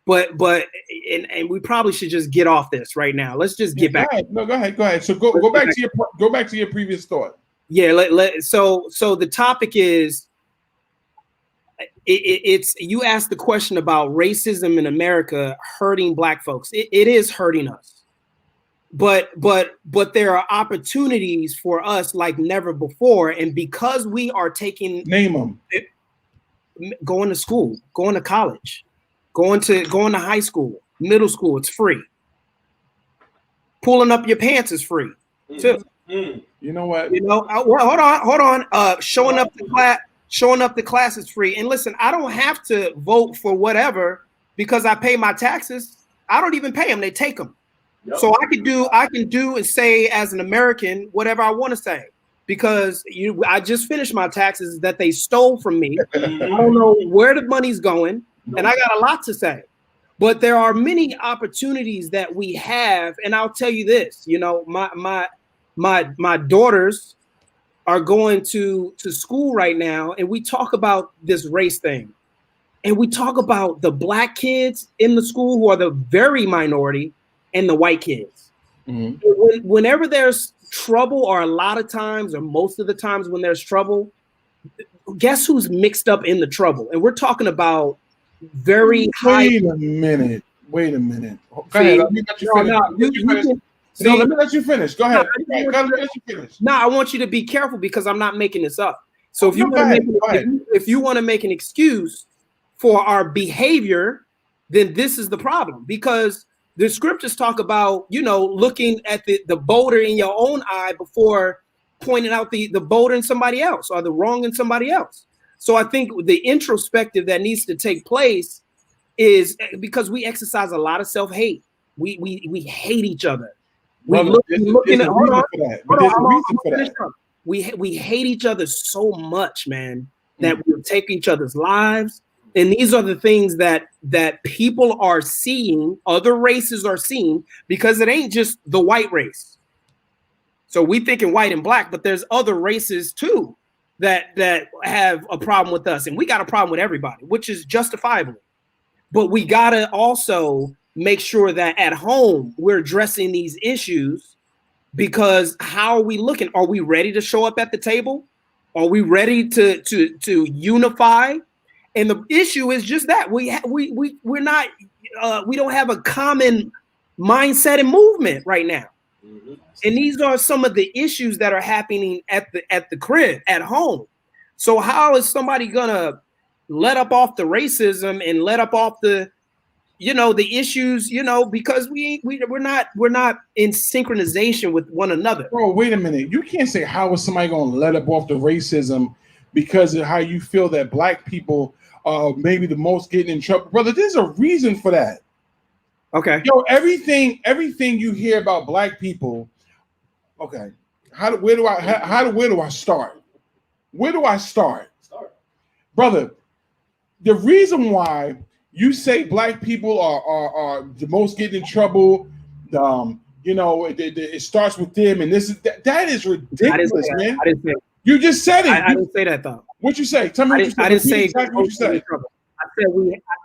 But we probably should just get off this right now. Let's just get back. No, go ahead. So go back to your previous thought. Yeah. So the topic is, it's you asked the question about racism in America hurting Black folks. It is hurting us, but there are opportunities for us like never before, and because we are taking Name them. Going to school, going to college, going to high school, middle school, it's free. Pulling up your pants is free too. You know what? Hold on. Showing up to class is free. And listen, I don't have to vote for whatever because I pay my taxes. I don't even pay them; they take them. Yep. So I can do and say as an American whatever I want to say because I just finished my taxes that they stole from me. I don't know where the money's going, and I got a lot to say. But there are many opportunities that we have, and I'll tell you this. My daughters are going to school right now, and we talk about this race thing, and we talk about the Black kids in the school who are the very minority, and the white kids. Mm-hmm. Whenever there's trouble, or a lot of times, or most of the times when there's trouble, guess who's mixed up in the trouble? And we're talking about very high. Wait a minute. Go ahead. Let me let you finish. Let me let you finish. Go ahead. No, I want you to be careful because I'm not making this up. So if you want to make an excuse for our behavior, then this is the problem, because the scriptures talk about, looking at the boulder in your own eye before pointing out the boulder in somebody else or the wrong in somebody else. So I think the introspective that needs to take place is because we exercise a lot of self-hate. We hate each other. We hate each other so much, man, that we take each other's lives. And these are the things that people are seeing, other races are seeing, because it ain't just the white race. So we thinking white and Black, but there's other races too that have a problem with us. And we got a problem with everybody, which is justifiable. But we gotta also make sure that at home we're addressing these issues, because how are we looking? Are we ready to show up at the table? Are we ready to unify? And the issue is just that we're not we don't have a common mindset and movement right now. Mm-hmm. And these are some of the issues that are happening at the crib, at home. So how is somebody gonna let up off the racism and let up off the issues, because we're not in synchronization with one another. Bro, wait a minute. You can't say how is somebody going to let up off the racism because of how you feel that Black people are maybe the most getting in trouble. Brother, there's a reason for that. Okay. Yo, everything you hear about Black people. Okay. Where do I start? Where do I start? Brother, the reason why you say Black people are the most getting in trouble, it starts with them, and that is ridiculous, man. I didn't say you just said it. I didn't say that though. What you say? Tell me what you said. I didn't say exactly what you said.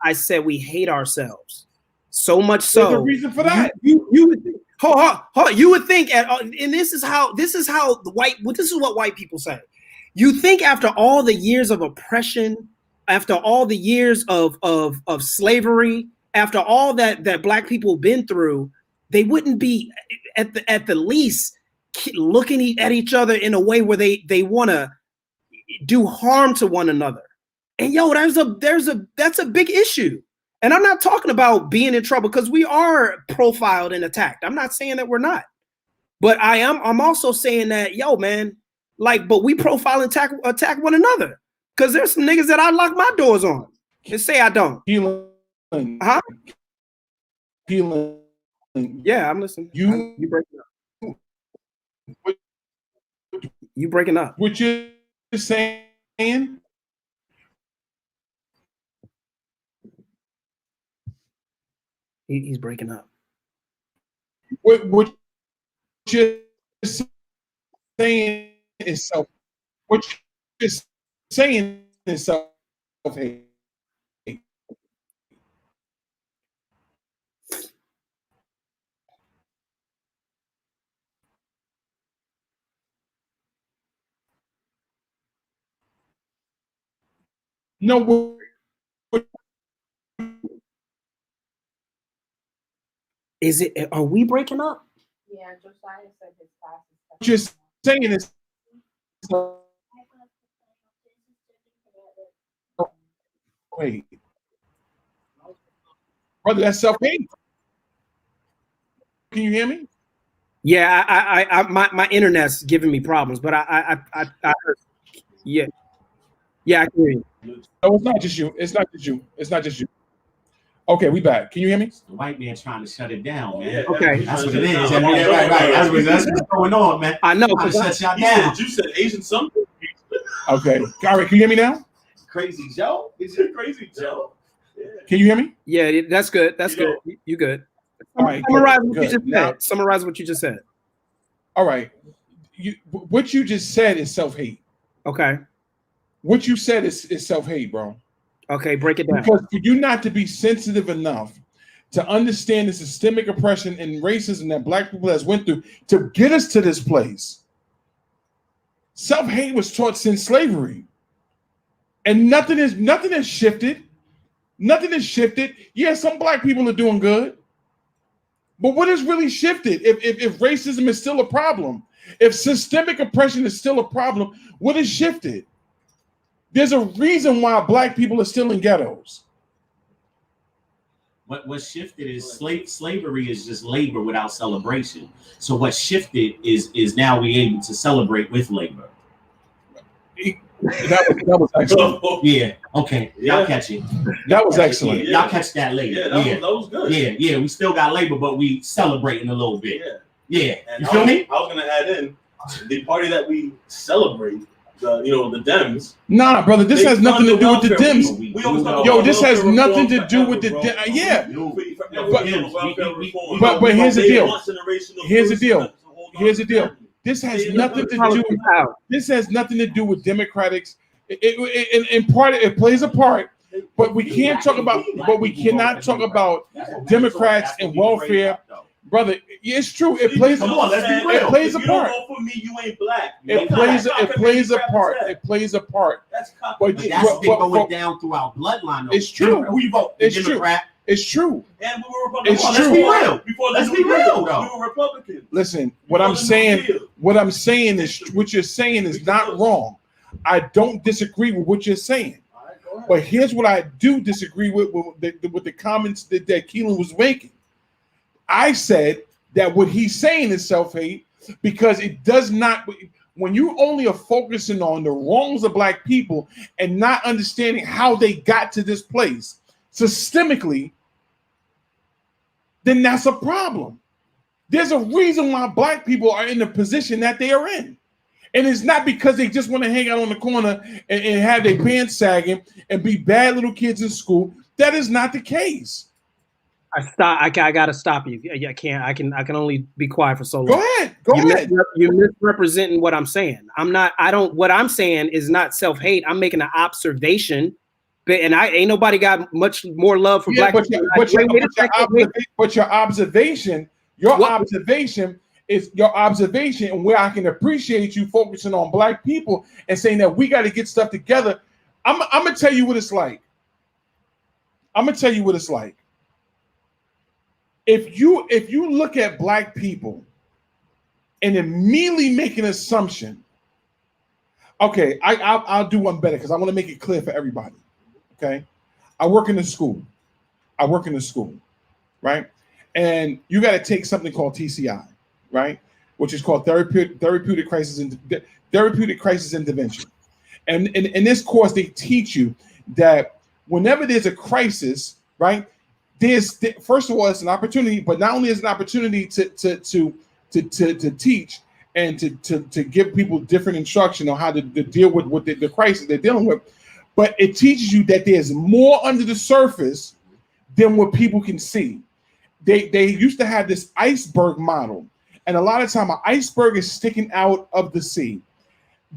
I said we hate ourselves so much so. There's a reason for that. You would think, you would think, and this is what white people say. You think after all the years of oppression, after all the years of slavery, after all that Black people have been through, they wouldn't be at the least looking at each other in a way where they want to do harm to one another. And that's a big issue. And I'm not talking about being in trouble, because we are profiled and attacked. I'm not saying that we're not, but I'm also saying that, man, but we profile and attack one another. Because there's some niggas that I lock my doors on and say I don't. Keelan. Yeah, I'm listening. You breaking up. You breaking up. What you're saying? He's breaking up. What you're saying is self. What you're saying is self-hate. No, Is it? Are we breaking up? Yeah, Josiah said his class is. what you're saying is, wait, brother, that's self-hate. Can you hear me? Yeah, my internet's giving me problems, but I heard. Yeah, I can hear you. No, it's not just you. It's not just you. It's not just you. Okay, we back. Can you hear me? The white man trying to shut it down, man. Yeah, Okay. That's what it is. Yeah, right. That's what's going on, man. I know. I shut y'all He down. said, you said Asian something? Okay. All right, can you hear me now? Crazy Joe? Is it Crazy Joe? Yeah. Can you hear me? Yeah, that's good. That's You good. You good. All right. Summarize good, what you good. just Now, said. Summarize what you just said. all right. What you just said is self-hate. Okay. What you said is self-hate, bro. Okay, break it down. Because for you not to be sensitive enough to understand the systemic oppression and racism that black people has went through to get us to this place. Self-hate was taught since slavery. And nothing has shifted. Nothing has shifted. Yeah, some black people are doing good. But what has really shifted? If racism is still a problem, if systemic oppression is still a problem, what has shifted? There's a reason why black people are still in ghettos. What shifted is slavery is just labor without celebration. So what shifted is now we able to celebrate with labor. That was excellent. Yeah. Okay. Y'all catch it. That was excellent. Yeah. Y'all catch that later. Yeah, that was good. Yeah. We still got labor, but we celebrating a little bit. Yeah. And You feel me? I was gonna add in the party that we celebrate, the Dems. Nah, brother, this has nothing to do with the Dems. We always talk Yo, about this has welfare nothing to reform do with the forever, bro. yeah. But here's the deal. Here's the Here's deal. Here's the deal. This has nothing to do. This has nothing to do with Democrats. In part, it plays a part, but we can't talk about. But we cannot talk about Democrats and welfare, brother. It's true. It plays. Come on, let's be real. It plays a If you don't part. vote for me, you ain't black. It plays a part. It plays a part. That's But But that's been going down through our bloodline. Though. It's true. We vote It's true. Democrat. It's true. And we were Republicans. It's Let's true. be real. Before Let's this be was real, though. We were Republicans. Listen, what I'm saying is what you're saying is not wrong. I don't disagree with what you're saying. All right, go ahead. But here's what I do disagree with the comments that Keelan was making. I said that what he's saying is self-hate because it does not. When you only are focusing on the wrongs of black people and not understanding how they got to this place systemically, then that's a problem. There's a reason why black people are in the position that they are in. And it's not because they just want to hang out on the corner and have their pants sagging and be bad little kids in school. That is not the case. I gotta stop you. I can't. I can only be quiet for so long. Go ahead. Go ahead. You're misrepresenting what I'm saying. What I'm saying is not self-hate. I'm making an observation. And I ain't nobody got much more love for black people. But your observation is your observation, and where I can appreciate you focusing on black people and saying that we got to get stuff together. I'm gonna tell you what it's like. If you look at black people and immediately make an assumption, okay, I'll do one better because I want to make it clear for everybody. Okay, I work in the school, right? And you got to take something called TCI, right? Which is called therapeutic crisis intervention. And in this course, they teach you that whenever there's a crisis, right? First of all, it's an opportunity, but not only is it an opportunity to teach and to give people different instruction on how to deal with the crisis they're dealing with, but it teaches you that there's more under the surface than what people can see. They used to have this iceberg model, and a lot of time an iceberg is sticking out of the sea,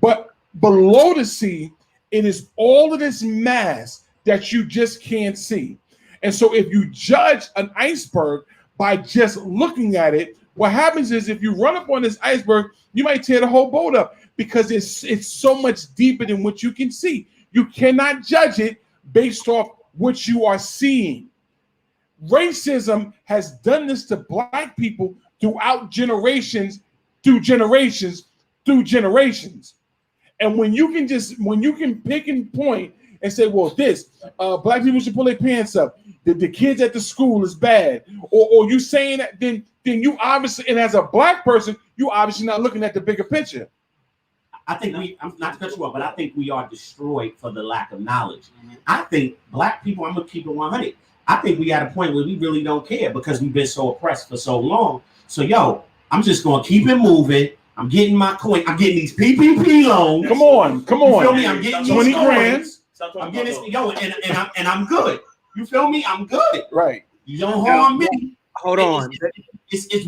but below the sea, it is all of this mass that you just can't see. And so if you judge an iceberg by just looking at it, what happens is if you run up on this iceberg, you might tear the whole boat up because it's so much deeper than what you can see. You cannot judge it based off what you are seeing. Racism has done this to black people throughout generations, through generations. And when you can pick and point and say, well, black people should pull their pants up, the kids at the school is bad, or you saying that, then you obviously, and as a black person, you obviously not looking at the bigger picture. I think I'm not to cut you off, but I think we are destroyed for the lack of knowledge. I think black people, I'm going to keep it 100. I think we at a point where we really don't care because we've been so oppressed for so long. So, I'm just going to keep it moving. I'm getting my coin. I'm getting these PPP loans. Come on. You feel me? I'm getting 20 grand. I'm getting this, and I'm good. You feel me? I'm good. Right. You don't harm me. Hold on.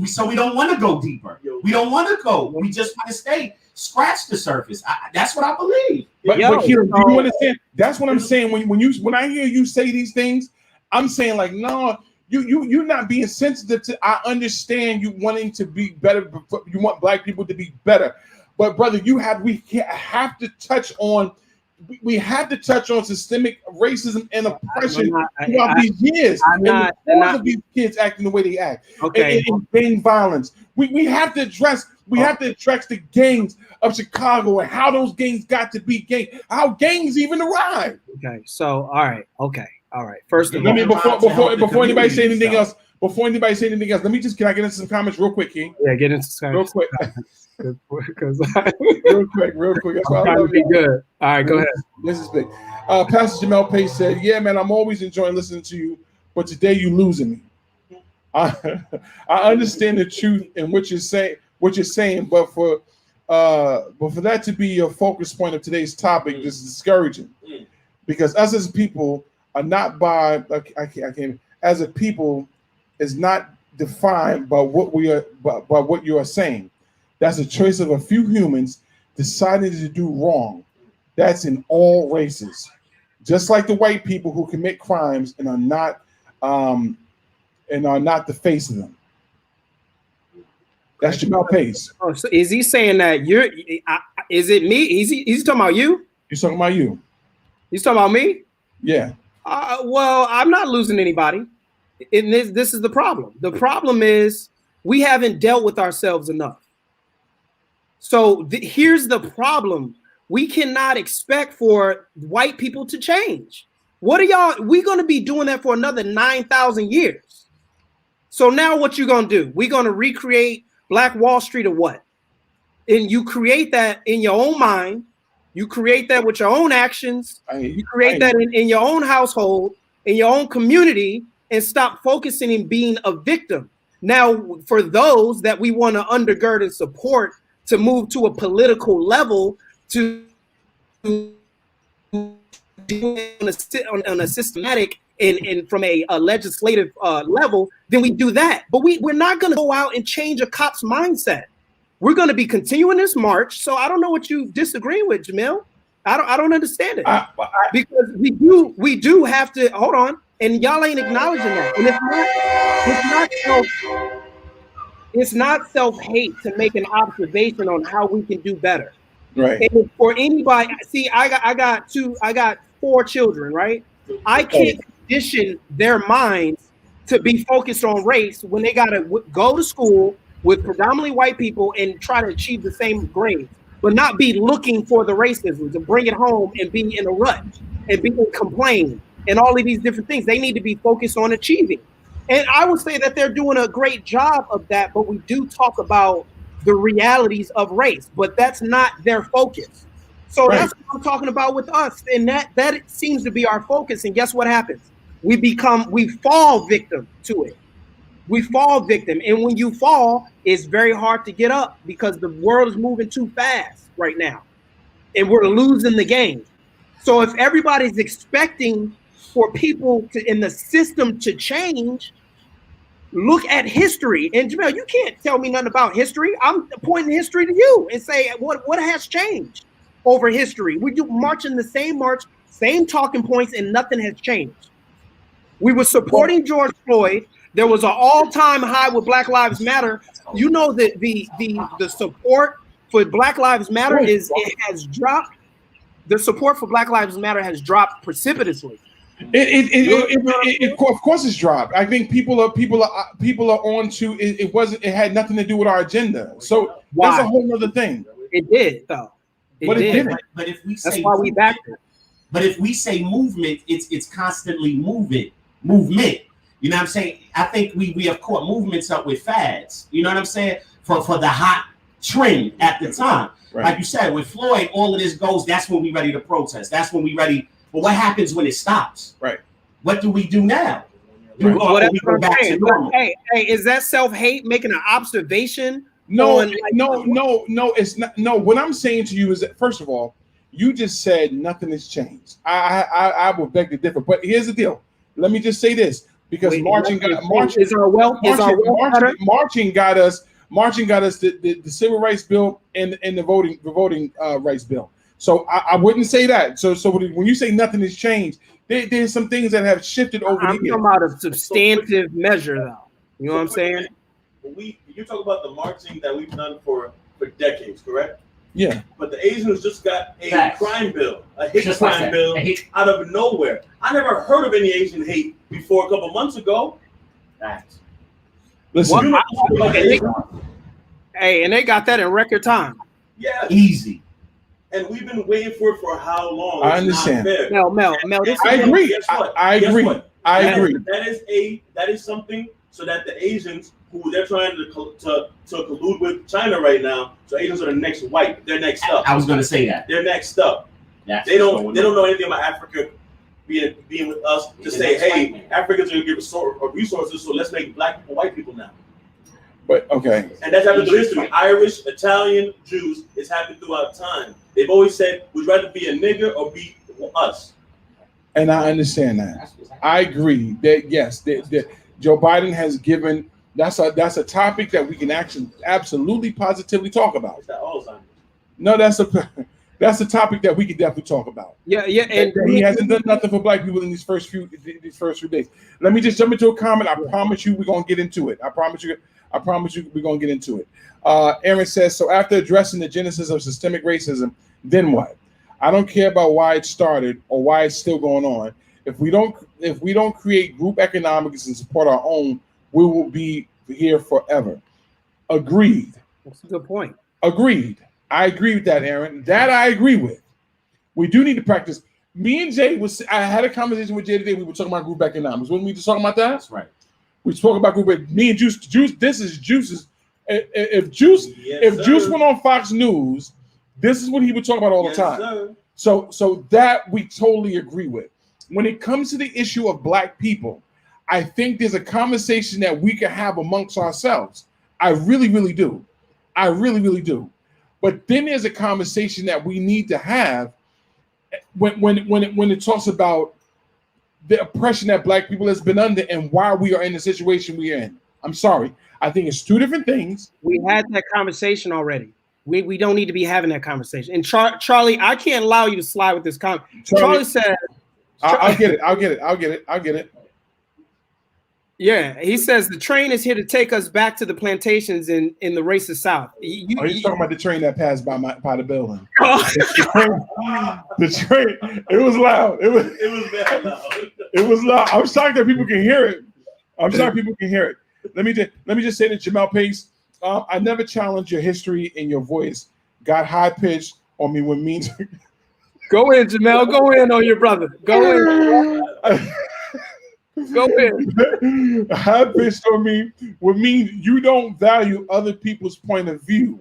So we don't want to go deeper. We don't want to go. We just want to scratch the surface. That's what I believe. But Keelan, do you understand? That's what I'm saying. When I hear you say these things, I'm saying like, no, you're not being sensitive to. I understand you wanting to be better. You want black people to be better, but brother, we have to touch on. We have to touch on systemic racism and oppression throughout these years. All of these kids acting the way they act. Okay. And gang violence. We have to address. We have to address the gangs of Chicago and how those gangs got to be gangs. How gangs even arrived. Okay. So all right. First of all, before anybody say anything else, let me just, can I get into some comments real quick, King? Yeah, get into some real quick. Because real quick. That's I'm trying to be good. All right, go ahead. This is big. Pastor Jamel Pace said, "Yeah, man, I'm always enjoying listening to you, but today you losing me. I understand the truth and what you're saying, but for that to be your focus point of today's topic is discouraging, because us as people are not as a people is not defined by what we are, by what you are saying. That's a choice of a few humans deciding to do wrong. That's in all races, just like the white people who commit crimes and are not the face of them." That's Jamel Pace. Oh, so is he saying that is it me? He's talking about you? He's talking about you. He's talking about me? Yeah. Well, I'm not losing anybody. And this is the problem. The problem is we haven't dealt with ourselves enough. So here's the problem. We cannot expect for white people to change. We're going to be doing that for another 9,000 years. So now what you going to do? We're going to recreate Black Wall Street or what? And you create that in your own mind. You create that with your own actions. You create that in your own household, in your own community, and stop focusing on being a victim. Now, for those that we want to undergird and support to move to a political level, to do on a systematic and from a legislative level, then we do that. But we're not going to go out and change a cop's mindset. We're going to be continuing this march. So I don't know what you disagree with, Jamil. I don't understand it, because we do have to hold on, and y'all ain't acknowledging that. And it's not self-hate to make an observation on how we can do better. Right. And for anybody, see, I got 4 children, right? I can't condition their minds to be focused on race when they got to go to school with predominantly white people and try to achieve the same grades, but not be looking for the racism to bring it home and be in a rut and be complain and all of these different things. They need to be focused on achieving. And I would say that they're doing a great job of that, but we do talk about the realities of race, but that's not their focus. So that's what I'm talking about with us. And that seems to be our focus. And guess what happens? We fall victim to it. We fall victim. And when you fall, it's very hard to get up because the world is moving too fast right now. And we're losing the game. So if everybody's expecting for people in the system to change, look at history. And Jamel, you can't tell me nothing about history. I'm pointing history to you and say what has changed over history. We do marching the same march, same talking points, and nothing has changed. We were supporting George Floyd. There was an all-time high with Black Lives Matter. You know that the support for Black Lives Matter it has dropped. the support for Black Lives Matter has dropped precipitously. Of course it's dropped. I think people are on to it. It had nothing to do with our agenda. So that's a whole other thing. It did though. It didn't. But if we that's say why we backed it. But if we say movement, it's constantly movement. You know what I'm saying? I think we have caught movements up with fads. You know what I'm saying? For the hot trend at the time. Right. Like you said, with Floyd, all of this goes, that's when we ready to protest. That's when we ready. But what happens when it stops? Right. What do we do now? We go back to normal? Hey, is that self-hate making an observation? No, it's not. No, what I'm saying to you is that, first of all, you just said nothing has changed. I will beg to differ. But here's the deal. Let me just say this, because marching got us the civil rights bill and the voting rights bill. So I wouldn't say that. So when you say nothing has changed, there's some things that have shifted over the years. I'm talking about a substantive measure, though. You know what I'm saying? You talk about the marching that we've done for decades, correct? Yeah. But the Asians just got a crime bill, a hate crime bill out of nowhere. I never heard of any Asian hate before a couple months ago. Facts. Listen. And they got that in record time. Yeah. Easy. And we've been waiting for it for how long? I understand. Mel, I agree. I agree. I agree. That is something so that the Asians who they're trying to collude with China right now. So Asians are the next white. They're next up. I was going to say that. They're next up. They don't know anything about Africa being with us to say, hey, Africans are going to give us resources, so let's make black people white people now. But okay. And that's happened through history. Irish, Italian, Jews, it's happened throughout time. They've always said, would you rather be a nigger or be us? And I understand that. I agree that yes, that Joe Biden has given. That's a topic that we can actually absolutely positively talk about. Is that Alzheimer's? No, that's a topic that we can definitely talk about. Yeah, and he hasn't done nothing for black people in these first few days. Let me just jump into a comment. I promise you we're gonna get into it. I promise you we're gonna get into it. Aaron says, so after addressing the genesis of systemic racism, then what? I don't care about why it started or why it's still going on. If we don't create group economics and support our own, we will be here forever. Agreed. That's a good point. Agreed. I agree with that, Aaron. That I agree with. We do need to practice. Me and Jay I had a conversation with Jay today. We were talking about group economics. Wasn't we just talking about that? That's right. We spoke about group. Me and Juice. This is Juice's. If Juice went on Fox News, this is what he would talk about all the time. Sir. So that we totally agree with. When it comes to the issue of black people, I think there's a conversation that we can have amongst ourselves. I really, really do. I really, really do. But then there's a conversation that we need to have when it talks about the oppression that black people has been under and why we are in the situation we are in. I'm sorry. I think it's two different things. We had that conversation already. We don't need to be having that conversation. And Charlie, I can't allow you to slide with this comment. Charlie said, I'll get it. Yeah, he says the train is here to take us back to the plantations in the racist South. He's talking about the train that passed by the building. The train. It was loud. It was very loud. It was loud. I'm shocked that people can hear it. Let me just say to Jamel Pace, I never challenged your history and your voice got high pitched on me when means. Go in, Jamel. Go in on your brother. Go in. Go ahead. High pitched on me would mean you don't value other people's point of view.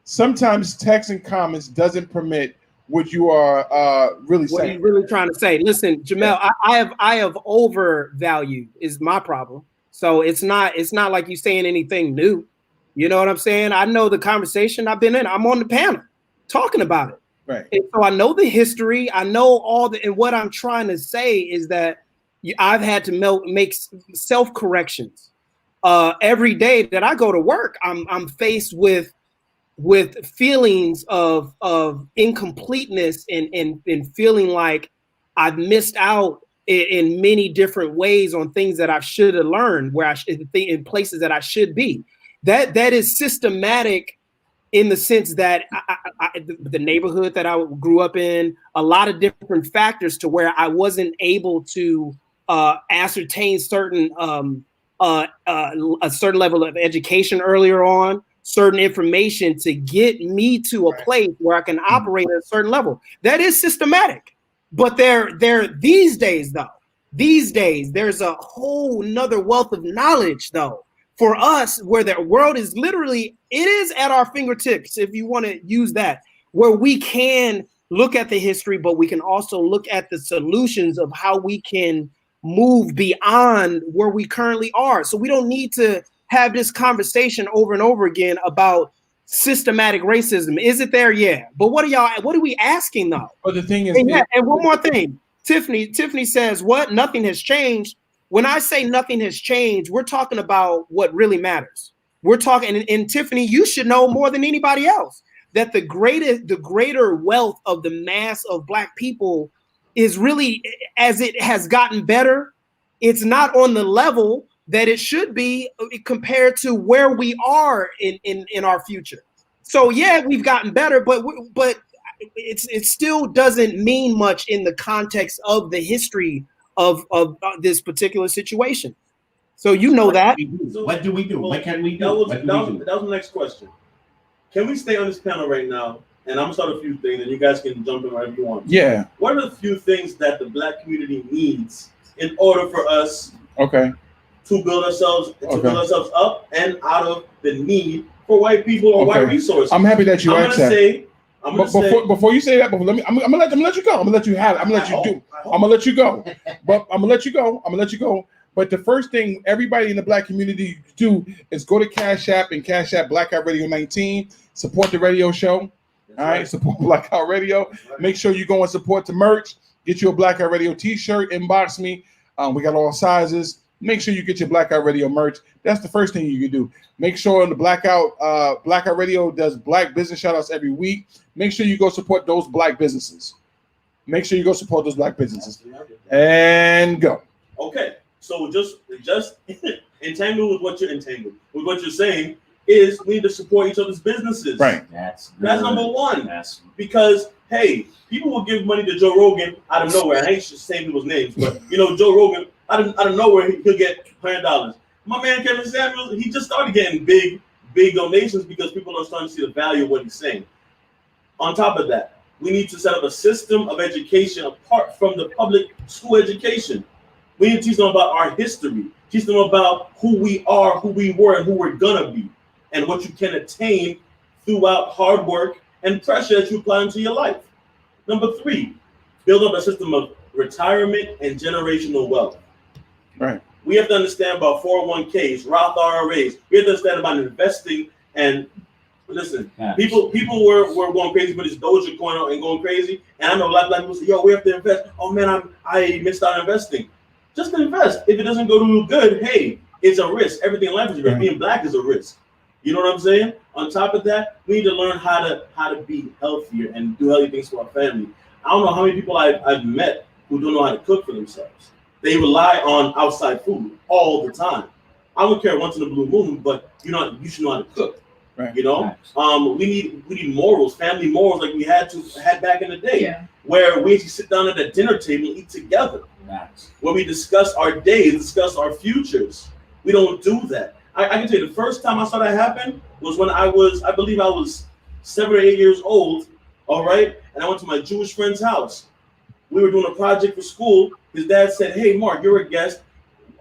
Sometimes text and comments doesn't permit what you are really saying. What are you really trying to say? Listen, Jamel, I have overvalued is my problem. So it's not like you saying anything new. You know what I'm saying? I know the conversation I've been in. I'm on the panel talking about it. Right. And so I know the history. I know and what I'm trying to say is that I've had to make self-corrections every day that I go to work. I'm faced with feelings of incompleteness and feeling like I've missed out in many different ways on things that I should have learned, in places that I should be. That is systematic in the sense that the neighborhood that I grew up in, a lot of different factors to where I wasn't able to ascertain certain a certain level of education earlier on, certain information to get me to a place where I can operate at a certain level. That is systematic. But these days, there's a whole nother wealth of knowledge, though, for us, where the world is literally, it is at our fingertips, if you want to use that, where we can look at the history, but we can also look at the solutions of how we can move beyond where we currently are. So we don't need to have this conversation over and over again about systematic racism. Is it there? Yeah. But what are we asking though? But the thing is, and one more thing. Tiffany says, what? Nothing has changed. When I say nothing has changed, we're talking about what really matters. We're talking, and Tiffany, you should know more than anybody else that the greater wealth of the mass of Black people is really, as it has gotten better, it's not on the level that it should be compared to where we are in our future. So yeah, we've gotten better, but it still doesn't mean much in the context of the history of this particular situation. So you know that. So what do we do? What can we do? That was the next question. Can we stay on this panel right now? And I'm gonna start a few things, and you guys can jump in wherever you want. Yeah. What are the few things that the Black community needs in order for us to build ourselves up and out of the need for white people or white resources? I'm happy that you asked that. Before you say that, I'm gonna let you go. I'm gonna let you have it. I'm gonna let you go. But I'm gonna let you go. But the first thing everybody in the Black community do is go to Cash App and Cash App Blackout Radio 19. Support the radio show. All right, support Blackout Radio. Make sure you go and support the merch. Get you a Blackout Radio t-shirt. Inbox me. We got all sizes. Make sure you get your Blackout Radio merch. That's the first thing you can do. Make sure the Blackout Radio does Black business shout outs every week. Make sure you go support those Black businesses. And go. Okay, so just entangled with what you're saying is we need to support each other's businesses. Right. That's number one. Because hey, people will give money to Joe Rogan out of nowhere. I ain't just saying people's names, but Joe Rogan out of nowhere he'll get $100. My man Kevin Samuels, he just started getting big donations because people are starting to see the value of what he's saying. On top of that, we need to set up a system of education apart from the public school education. We need to teach them about our history, teach them about who we are, who we were, and who we're gonna be, and what you can attain throughout hard work and pressure that you apply into your life. Number 3, build up a system of retirement and generational wealth. Right. We have to understand about 401ks, Roth IRAs. We have to understand about investing. And listen, people were going crazy for this Dogecoin and going crazy. And I know a lot of Black people say, "Yo, we have to invest." Oh man, I missed out investing. Just invest. If it doesn't go to good, hey, it's a risk. Everything in life is a risk. Being Black is a risk. You know what I'm saying? On top of that, we need to learn how to be healthier and do healthy things for our family. I don't know how many people I've met who don't know how to cook for themselves. They rely on outside food all the time. I don't care once in a blue moon, but you should know how to cook. Right. We need morals, family morals, like we had back in the day, where we actually sit down at a dinner table and eat together, where we discuss our days, discuss our futures. We don't do that. I can tell you, the first time I saw that happen was when I believe I was 7 or 8 years old. All right, and I went to my Jewish friend's house. We were doing a project for school. His dad said, "Hey, Mark, you're a guest.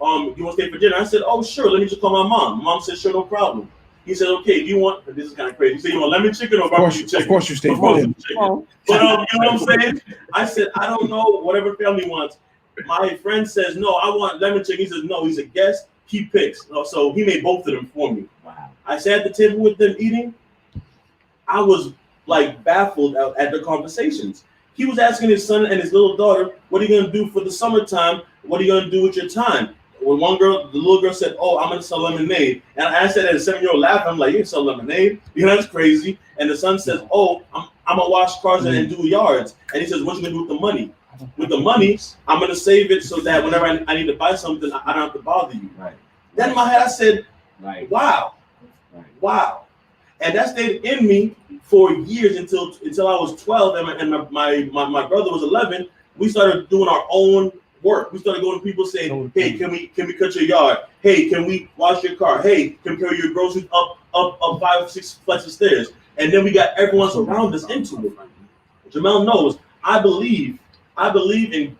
You want to stay for dinner?" I said, "Oh, sure. Let me just call my mom." Mom said, "Sure, no problem." He said, "Okay, do you want?" This is kind of crazy. He said, "You want lemon chicken or barbecue chicken?" Of course, you stay for dinner. But you know what I'm saying? I said, "I don't know. Whatever family wants." My friend says, "No, I want lemon chicken." He says, "No, he's a guest. He picks." So he made both of them for me. Wow. I sat at the table with them eating. I was like baffled at the conversations. He was asking his son and his little daughter, "What are you going to do for the summertime? What are you going to do with your time?" When the little girl said, "Oh, I'm going to sell lemonade." And I said at a 7-year-old laugh, I'm like, "You can sell lemonade? That's crazy." And the son says, "Oh, I'm going to wash cars and do yards." And he says, "What you going to do with the money?" With the money, I'm going to save it so that whenever I need to buy something, I don't have to bother you. Right. Then in my head, I said, wow. And that stayed in me for years until I was 12 and my brother was 11. We started doing our own work. We started going to people saying, hey, can we cut your yard? Hey, can we wash your car? Hey, can we carry your groceries up 5 6 flights of stairs? And then we got everyone around us into it. Jamel knows I believe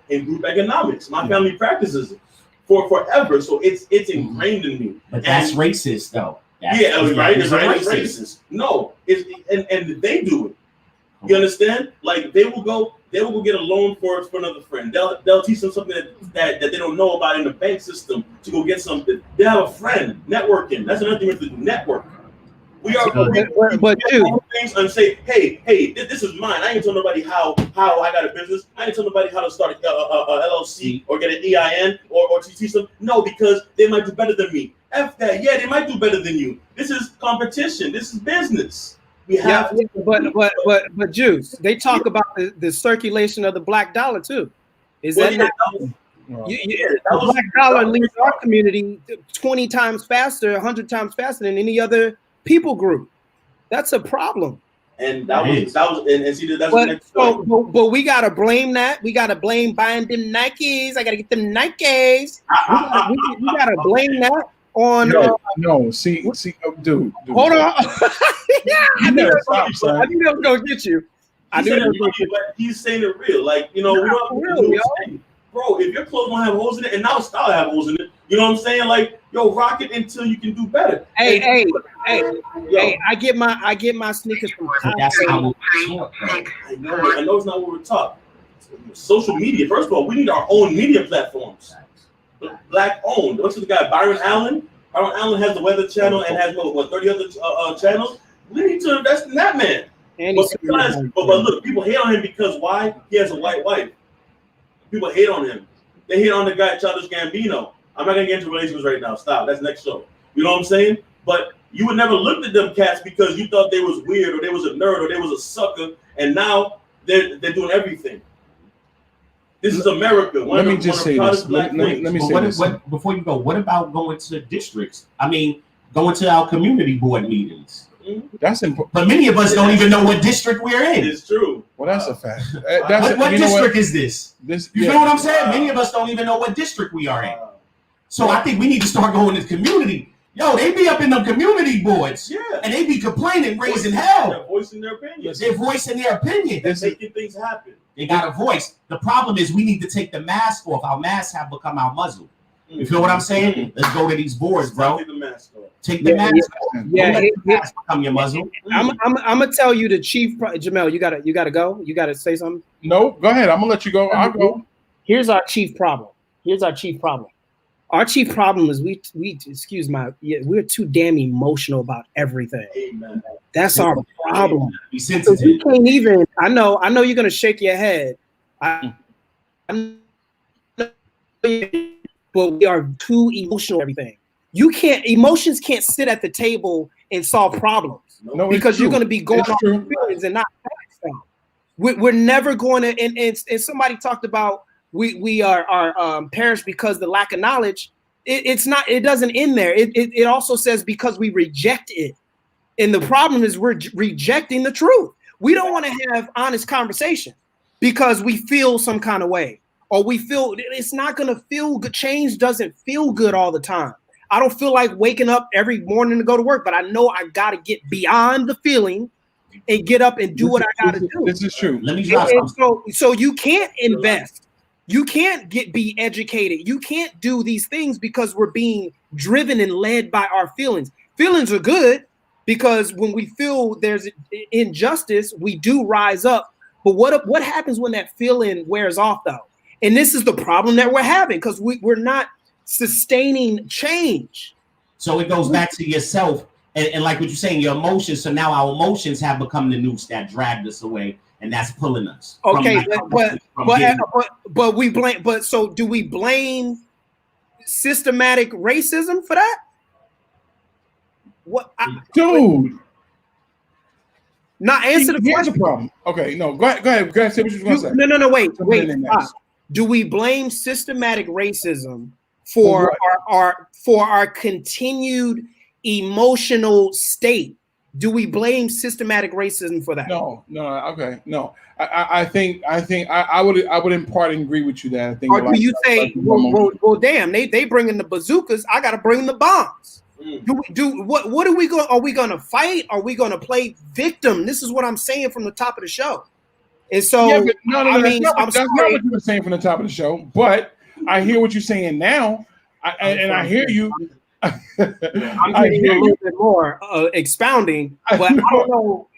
in group economics. My family practices it for forever. So it's ingrained in me. But that's racist though. Right. It's racist. No, and they do it. You understand? Like they will go get a loan for another friend. They'll teach them something that they don't know about in the bank system to go get something. They have a friend networking. That's another thing we have to do. Network. We are but things and say, hey, this is mine. I ain't tell nobody how I got a business. I ain't tell nobody how to start a LLC or get an EIN or to teach them. No, because they might do better than me. F that. Yeah, they might do better than you. This is competition. This is business. We have but Juice, they talk about the circulation of the black dollar too. Is that not? The black dollar leaves our community 20 times faster, 100 times faster than any other people group. That's a problem. And that was and see that's the next point. But we gotta blame that. We gotta blame buying them Nikes. I gotta get them Nikes. We gotta blame that on see, dude. Hold on. I knew that was gonna get you. He's saying it real. Like, we don't bro, if your clothes don't have holes in it, and now style have holes in it, you know what I'm saying? Like, rock it until you can do better. Hey, I get my sneakers from that's how we talk. I know it's not what we're taught. Social media, first of all, we need our own media platforms. Black owned. What's the guy, Byron Allen? Byron Allen has the Weather Channel and has 30 other channels. We need to invest in that man. But look, people hate on him because why? He has a white wife. People hate on him. They hate on the guy Childish Gambino. I'm not gonna get into relationships right now. Stop. That's next show. You know what I'm saying? But you would never look at them cats because you thought they was weird or they was a nerd or they was a sucker, and now they're doing everything. This is America. Let me just say this. Let me say this. Before you go, what about going to districts? I mean, going to our community board meetings. That's important. But many of us don't even know what district we're in. It's true. Well, that's a fact. What district is this? You know what I'm saying? Many of us don't even know what district we are in. So I think we need to start going to the community. Yo, they be up in the community boards. Yeah. And they be complaining, raising hell. They're voicing their opinion. They're voicing their opinion. They're making things happen. They got a voice. The problem is we need to take the mask off. Our masks have become our muzzle. You feel what I'm saying? Let's go to these boards, bro. Take the mask off. Take the mask off. Yeah, the mask become your muzzle. I'm gonna tell you the chief. Jamel, you gotta go. You gotta say something. No, go ahead. I'm gonna let you go. I'll go. Here's our chief problem. Our chief problem is we're too damn emotional about everything. Amen. That's our problem. Be sensitive. You can't even. I know you're gonna shake your head. But we are too emotional. Everything. Emotions can't sit at the table and solve problems. No, because you're going to be going off feelings and not facts. We're never going to. And somebody talked about we are perished because of the lack of knowledge. It's not. It doesn't end there. It also says because we reject it. And the problem is we're rejecting the truth. We don't want to have honest conversation because we feel some kind of way. Or we feel it's not going to feel good. Change doesn't feel good all the time. I don't feel like waking up every morning to go to work, but I know I got to get beyond the feeling and get up and do what I got to do. This is true. Let me drop something. So you can't invest. You can't be educated. You can't do these things because we're being driven and led by our feelings. Feelings are good because when we feel there's injustice, we do rise up. But what happens when that feeling wears off, though? And this is the problem that we're having because we're not sustaining change. So it goes back to yourself and like what you're saying, your emotions. So now our emotions have become the noose that dragged us away, and that's pulling us. Okay, but we blame. But so do we blame systematic racism for that? Dude. Not answer the question. Here's the problem. Okay, no, go ahead. Say what you're going to say. No. Wait. Do we blame systematic racism for our continued emotional state Do we blame systematic racism for that? No, okay, no. I think I would in part agree with you that I think. Or do you say, well, damn, they bringing the bazookas, I got to bring the bombs? What are we going? Are we going to fight? Are we going to play victim? This is what I'm saying from the top of the show. And so, yeah, but no, that's not what you were saying from the top of the show. But I hear what you're saying now, and I hear you. I'm getting a little bit more expounding, but I don't know.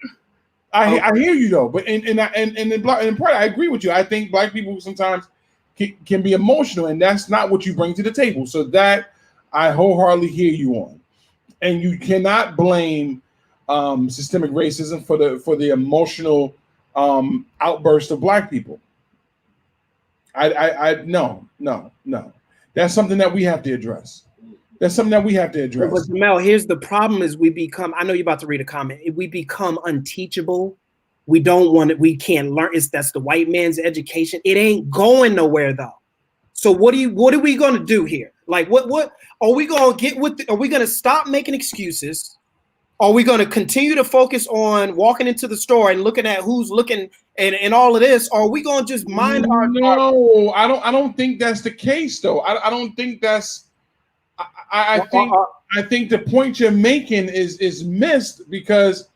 I hear you though, but in part I agree with you. I think black people sometimes can be emotional, and that's not what you bring to the table. So that I wholeheartedly hear you on, and you cannot blame systemic racism for the emotional outburst of black people. No. That's something that we have to address. That's something that we have to address. But Mel, here's the problem: is we become. I know you're about to read a comment. We become unteachable. We don't want it. We can't learn. That's the white man's education. It ain't going nowhere though. So what are we going to do here? Like what are we going to get with? Are we going to stop making excuses? Are we going to continue to focus on walking into the store and looking at who's looking and all of this? Or are we going to just mind our? No, I don't think that's the case though. I don't think that's. I think the point you're making is missed, because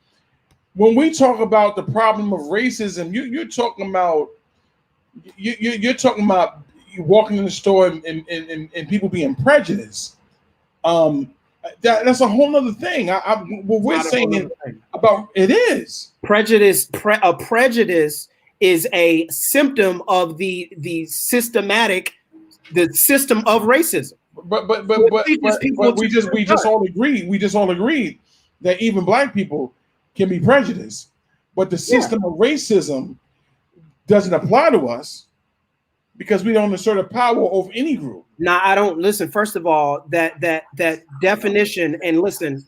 when we talk about the problem of racism, you're talking about you're talking about you walking in the store and people being prejudiced. That's a whole other thing. What we're saying about it is prejudice. A prejudice is a symptom of the system of racism. But we just all agreed that even black people can be prejudiced, but the system of racism doesn't apply to us because we don't assert a power over any group. Now, I don't listen. First of all, that definition, and listen,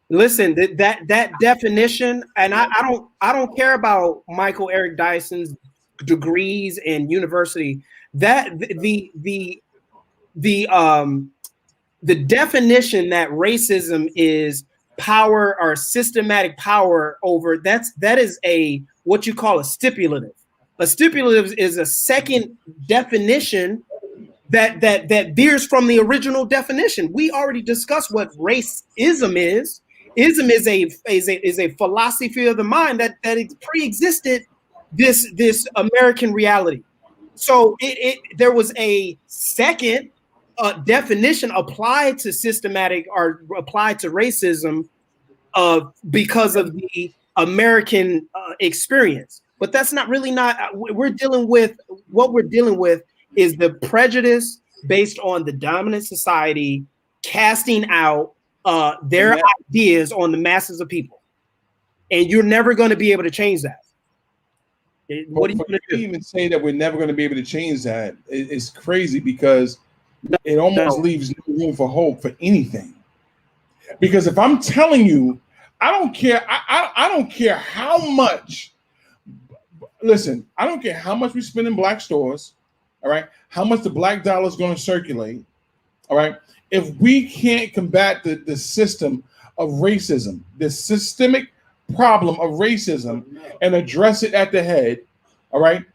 that definition, and I don't care about Michael Eric Dyson's degrees and university. That the definition that racism is power or systematic power over, that is a what you call a stipulative. A stipulative is a second definition that veers from the original definition. We already discussed what racism is. Ism is a philosophy of the mind that pre-existed this American reality. So there was a second definition applied to systematic or applied to racism because of the American experience. But that's not we're dealing with is the prejudice based on the dominant society casting out their ideas on the masses of people. And you're never going to be able to change that. What are you going to do? Even say that we're never going to be able to change that? It's crazy, because it almost leaves no room for hope for anything. Because if I'm telling you, I don't care. I don't care how much. Listen, I don't care how much we spend in black stores. All right, how much the black dollar is going to circulate. All right, if we can't combat the system of racism, the systemic problem of racism, and address it at the head, all right,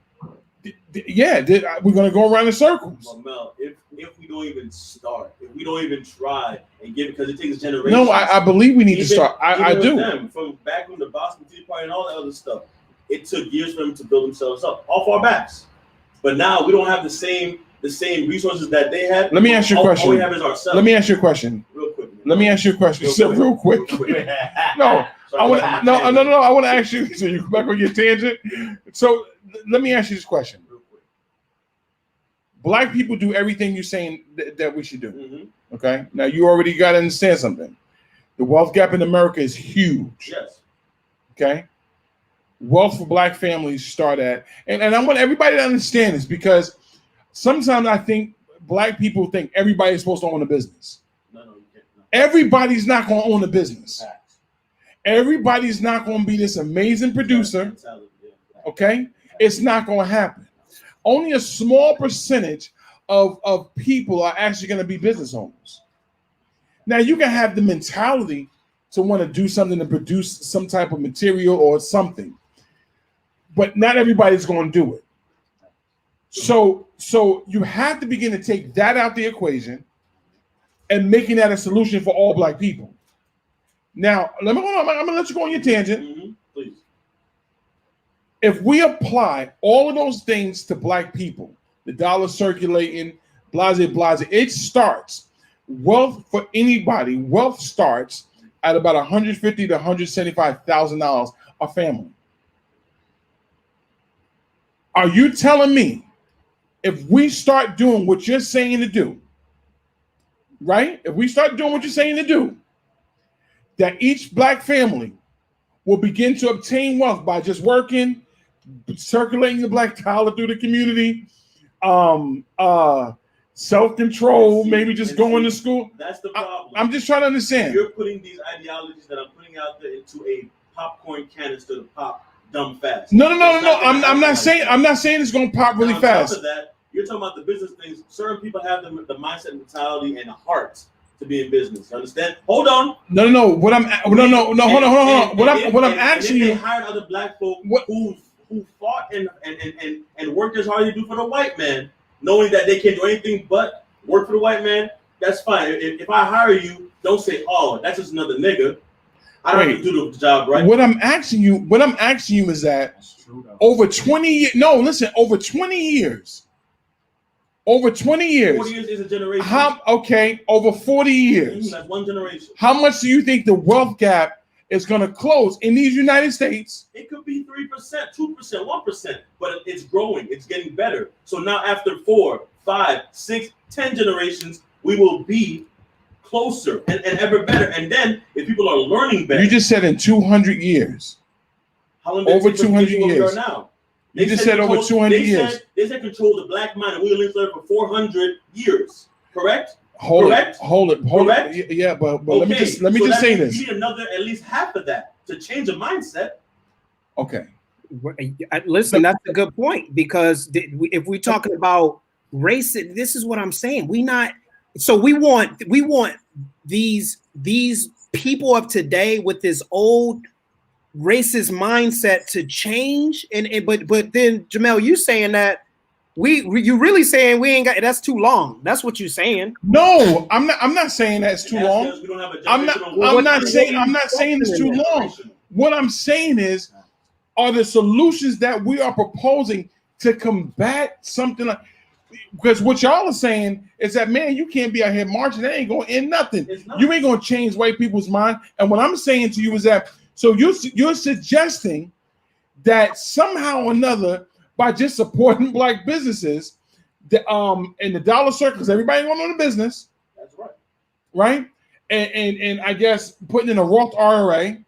we're going to go around in circles. Well, Mel, if we don't even start, if we don't even try and give it, because it takes generations. No, I believe we need to start. I do. Them, from back when the Boston Tea Party and all that other stuff, it took years for them to build themselves up off our backs. But now we don't have the same resources that they had. Let me ask you a question. All we have is ourselves. Let me ask you a question. Real quick. Let me ask you a question. Real quick. No, I want to ask you. So you come back on your tangent. So let me ask you this question. Black people do everything you're saying that we should do. Mm-hmm. Okay. Now you already got to understand something. The wealth gap in America is huge. Yes. Okay. Wealth for black families start at, and I want everybody to understand this, because sometimes I think black people think everybody's supposed to own a business. No, you can't. No. Everybody's not going to own a business. Everybody's not going to be this amazing producer. Okay? It's not going to happen. Only a small percentage of people are actually going to be business owners. Now, you can have the mentality to want to do something to produce some type of material or something. But not everybody's going to do it. So you have to begin to take that out the equation and making that a solution for all black people. Now, I'm going to let you go on your tangent. Mm-hmm. Please. If we apply all of those things to black people, the dollar circulating, blase, it starts. Wealth for anybody, wealth starts at about $150,000 to $175,000 a family. Are you telling me if we start doing what you're saying to do, right? If we start doing what you're saying to do, that each black family will begin to obtain wealth by just working, circulating the black dollar through the community, self-control, maybe just going to school? That's the problem. I'm just trying to understand. You're putting these ideologies that I'm putting out there into a popcorn canister to pop dumb fast. No. I'm not saying it's going to pop really fast. On top of that, you're talking about the business things. Certain people have the mindset, mentality, and the heart to be in business. You understand? Hold on. No. Hold on. What I'm asking you. They hired other black folk who fought and worked as hard as they do for the white man, knowing that they can't do anything but work for the white man. That's fine. If I hire you, don't say, "Oh, that's just another nigga." I don't have to do the job right. What I'm asking you is that over 20 years. No, listen. Over 20 years. 40 years is a generation. Over 40 years. That's one generation. How much do you think the wealth gap is going to close in these United States? It could be 3%, 2%, 1%, but it's growing. It's getting better. So now after 4, 5, 6, 10 generations, we will be closer and ever better. And then if people are learning better. You just said in 200 years. How long over 200 years. Now? You just said over 200 years. They said control the black mind, and we linked there for 400 years. Correct? Hold it. Yeah, but let me just say this. You need another at least half of that to change a mindset. Okay. Listen, that's a good point, because if we're talking about race, this is what I'm saying. We want these people of today with this old racist mindset to change, but then Jamel, you saying that you really saying we ain't got, that's too long. That's what you're saying. No, I'm not saying that's too long. I'm not saying it's too long. What I'm saying is, are the solutions that we are proposing to combat something like, because what y'all are saying is that, man, you can't be out here marching. That ain't going to end nothing. You ain't going to change white people's mind. And what I'm saying to you is that, so you're suggesting that somehow or another, by just supporting black businesses, in the dollar circles, everybody going on the business. That's right. Right? And I guess putting in a Roth IRA,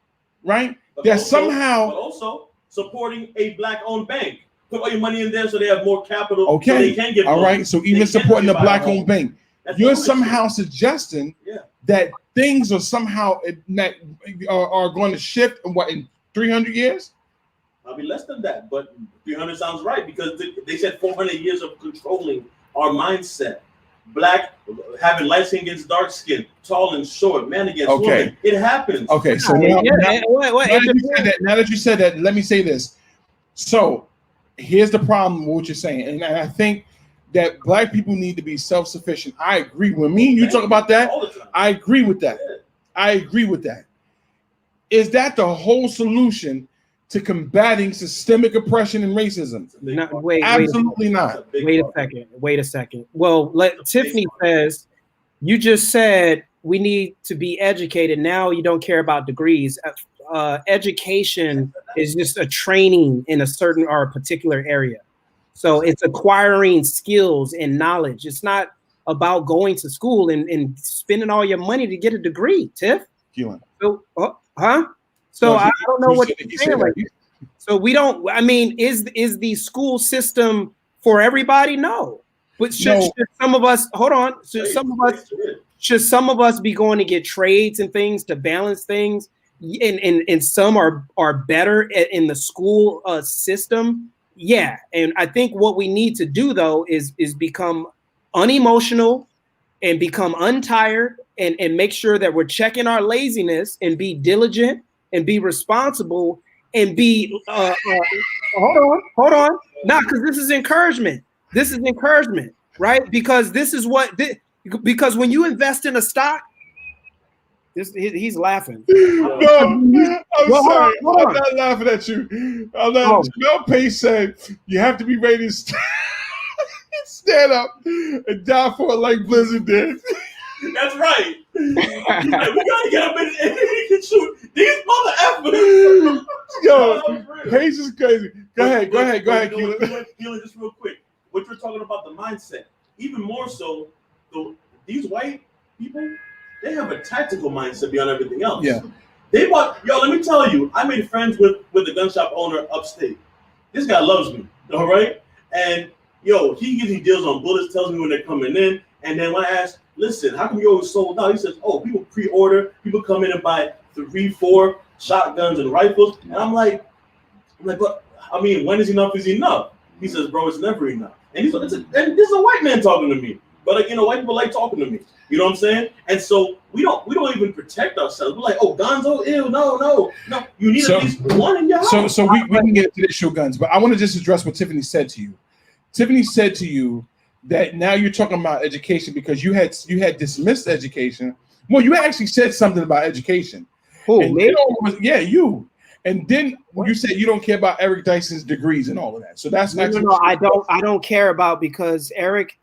right? But also supporting a black-owned bank. Put all your money in there so they have more capital. Okay. So they can get all right. So even supporting a black-owned bank, you're somehow suggesting that things are somehow are going to shift in 300 years? Probably less than that, but 300 sounds right, because they said 400 years of controlling our mindset. Black having light skin against dark skin, tall and short, man against woman. It happens. Okay, so now that you said that, let me say this. So here's the problem with what you're saying, and I think that black people need to be self-sufficient. I agree. When me and you talk about that, I agree with that. I agree with that. Is that the whole solution to combating systemic oppression and racism? Absolutely not. Wait a second. Well, Tiffany says, you just said we need to be educated. Now you don't care about degrees. Education is just a training in a certain or a particular area. So it's acquiring skills and knowledge. It's not about going to school and spending all your money to get a degree, Tiff. Keelan. So, So I don't know what you're saying. Like, so we don't. I mean, is the school system for everybody? No. But should some of us hold on? Should some of us be going to get trades and things to balance things? And some are better in the school system. Yeah, and I think what we need to do though is become unemotional and become untired and make sure that we're checking our laziness and be diligent and be responsible and be hold on. Nah, because this is encouragement. This is encouragement, right? Because this is because when you invest in a stock, he's laughing. No, I'm sorry. I'm not laughing at you. Jamel Pace said you have to be ready to stand up and die for it like Blizzard did. That's right. We gotta get up and shoot these mother effers. Yo, Pace is crazy. Go ahead, Keelan. Keelan, just real quick. What you're talking about, the mindset, even more so, these white people, they have a tactical mindset beyond everything else. Yeah. Let me tell you, I made friends with the gun shop owner upstate. This guy loves me, all right? And he gives me deals on bullets, tells me when they're coming in. And then when I ask, listen, how come you always sold out? He says, people pre-order, people come in and buy 3-4 shotguns and rifles. And I'm like, but I mean, when is enough is enough? He says, bro, it's never enough. And this is a white man talking to me. But white people like talking to me. You know what I'm saying? And so we don't even protect ourselves. We're like, guns, ew, no. You need at least one in your house. So we can get to traditional guns, but I want to just address what Tiffany said to you. Tiffany said to you that now you're talking about education because you had dismissed education. Well, you actually said something about education. Who? Me? You. And then you said you don't care about Eric Dyson's degrees and all of that. So that's no. I don't care about because Eric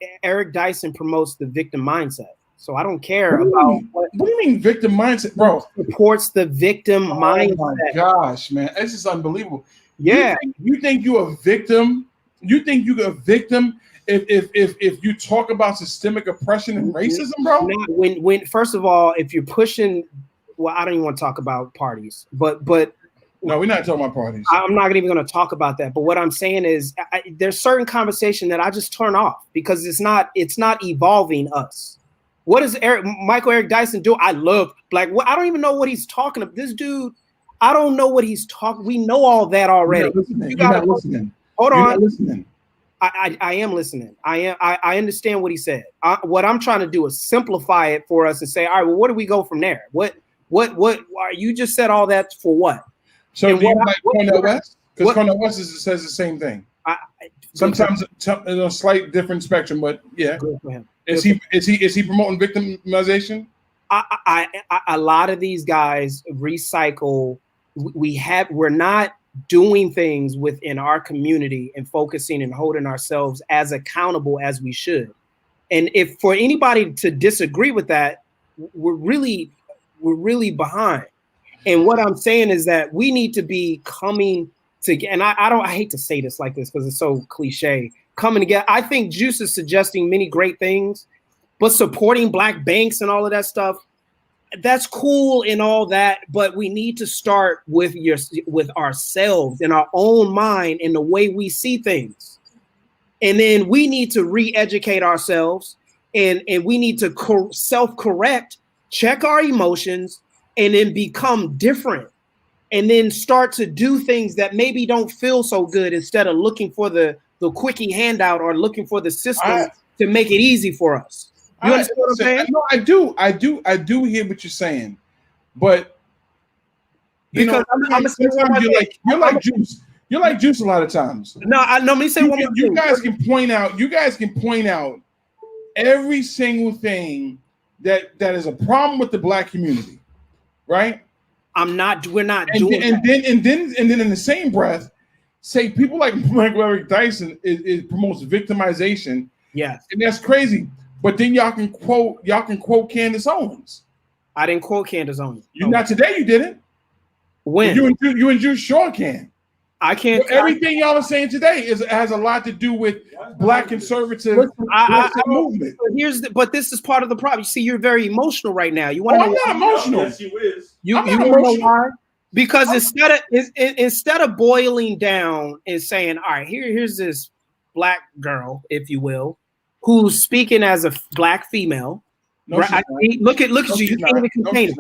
Dyson promotes the victim mindset. So I don't care about what do you mean victim mindset, bro? Supports the victim mindset. Oh my gosh, man, this is unbelievable. Yeah, you think you're a victim? You think you're a victim if you talk about systemic oppression and racism, bro? When first of all, if you're pushing, well, I don't even want to talk about parties, but. No, we're not talking about parties. I'm not even going to talk about that. But what I'm saying is there's certain conversation that I just turn off because it's not evolving us. What does Michael Eric Dyson do? I love I don't even know what he's talking about. This dude, I don't know what he's talking. We know all that already. You're not listening. Hold on. You're not listening. I am listening. I understand what he said. What I'm trying to do is simplify it for us and say, all right, well, where do we go from there? What you just said all that for what? So do you like Cornel West? Because Cornel West says the same thing. Sometimes in a slight different spectrum, but yeah. Is he promoting victimization? A lot of these guys recycle. We're not doing things within our community and focusing and holding ourselves as accountable as we should. And if for anybody to disagree with that, we're really behind. And what I'm saying is that we need to be coming together. And I hate to say this like this because it's so cliche. Coming together. I think Juice is suggesting many great things, but supporting black banks and all of that stuff, that's cool and all that. But we need to start with ourselves and our own mind and the way we see things. And then we need to re-educate ourselves and we need to self-correct, check our emotions, and then become different and then start to do things that maybe don't feel so good instead of looking for the quickie handout or looking for the system to make it easy for us. You understand what I'm saying? No, I do hear what you're saying, but because you're like Juice. You're like Juice a lot of times. No, let me say one more thing. You guys can point out every single thing that is a problem with the black community. Right? We're not doing that. And then in the same breath, say people like Michael Eric Dyson it promotes victimization. Yes. And that's crazy. But then y'all can quote Candace Owens. I didn't quote Candace Owens. Not today, you didn't. When? You and Juice sure can. I can't. Everything y'all are saying today has a lot to do with black conservative movement. But this is part of the problem. You see, you're very emotional right now. You want to know? I'm not emotional. Yes, you is. You want to know why? Because instead of boiling down and saying, all right, here's this black girl, if you will, who's speaking as a black female. No, right? Look at you. You can't even contain it.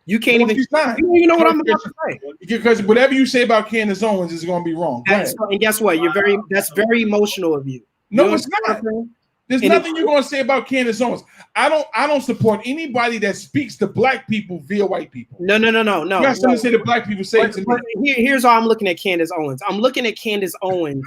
You can't even. You know what I'm about to say. Because whatever you say about Candace Owens is going to be wrong. And guess what? That's very emotional of you. No, it's not. There's nothing you're going to say about Candace Owens. I don't support anybody that speaks to black people via white people. No. You got something to say to black people, say it to me. Here's how I'm looking at Candace Owens. I'm looking at Candace Owens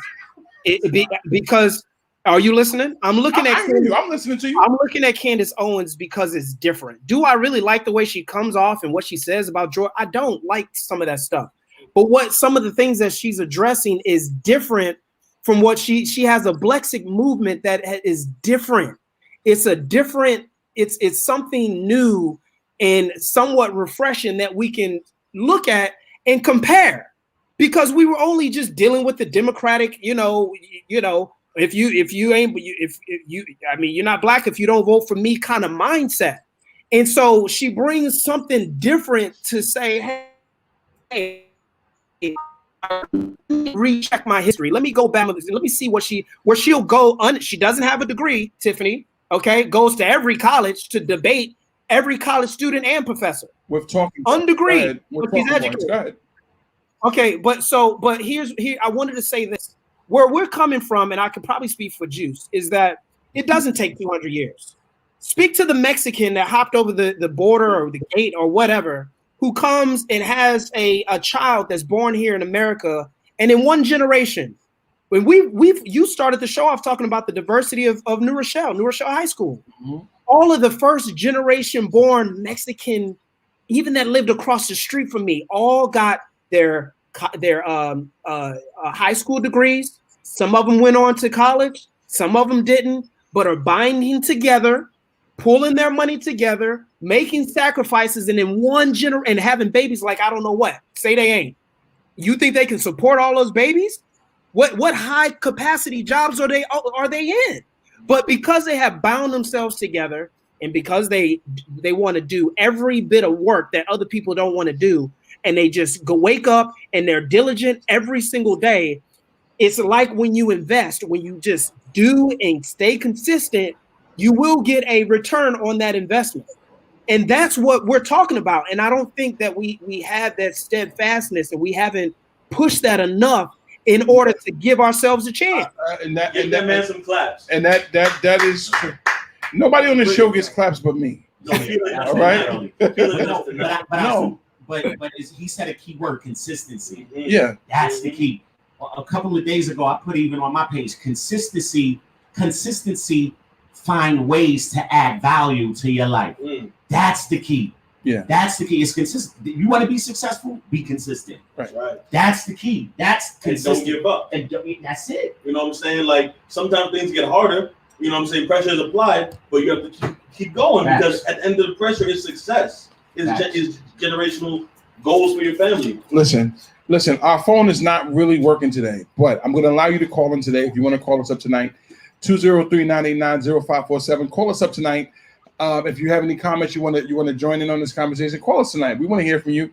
because, are you listening? I'm looking at you. I'm listening to you. I'm looking at Candace Owens because it's different. Do I really like the way she comes off and what she says about George? I don't like some of that stuff. But what some of the things that she's addressing is different from what she has a Blexic movement that is different. It's a different, it's something new and somewhat refreshing that we can look at and compare, because we were only just dealing with the Democratic, you're not black if you don't vote for me kind of mindset. And so she brings something different to say, hey, recheck my history. Let me go back. Let me see where she'll go. She doesn't have a degree, Tiffany. Okay, goes to every college to debate every college student and professor. We're talking undegree. He's educated. Okay, but here I wanted to say this. Where we're coming from, and I could probably speak for Juice, is that it doesn't take 200 years. Speak to the Mexican that hopped over the border or the gate or whatever, who comes and has a child that's born here in America, and in one generation, when you started the show off talking about the diversity of New Rochelle High School. Mm-hmm. All of the first generation born Mexican, even that lived across the street from me, all got their high school degrees. Some of them went on to college, some of them didn't, but are binding together, pulling their money together, making sacrifices, and in one and having babies like I don't know what. Say they ain't. You think they can support all those babies? What high capacity jobs are they in? But because they have bound themselves together, and because they want to do every bit of work that other people don't want to do, and they just wake up and they're diligent every single day, it's like when you invest, when you just do and stay consistent, you will get a return on that investment. And that's what we're talking about. And I don't think that we have that steadfastness, and we haven't pushed that enough in order to give ourselves a chance. And that man some claps. And that is true. Nobody on the show gets claps but me. No, all right. But he said a key word: consistency. Yeah, that's the key. A couple of days ago, I put even on my page consistency. Find ways to add value to your life. That's the key. Yeah, that's the key. It's consistent. You want to be successful? Be consistent. Right. That's the key. That's consistent. And don't give up. And that's it. You know what I'm saying? Like sometimes things get harder. You know what I'm saying? Pressure is applied, but you have to keep going because at the end of the pressure is success. Is generational goals for your family. Listen. Our phone is not really working today, but I'm going to allow you to call in today if you want to call us up tonight. 203-989-0547. Call us up tonight. If you have any comments you want to join in on this conversation, call us tonight. We want to hear from you.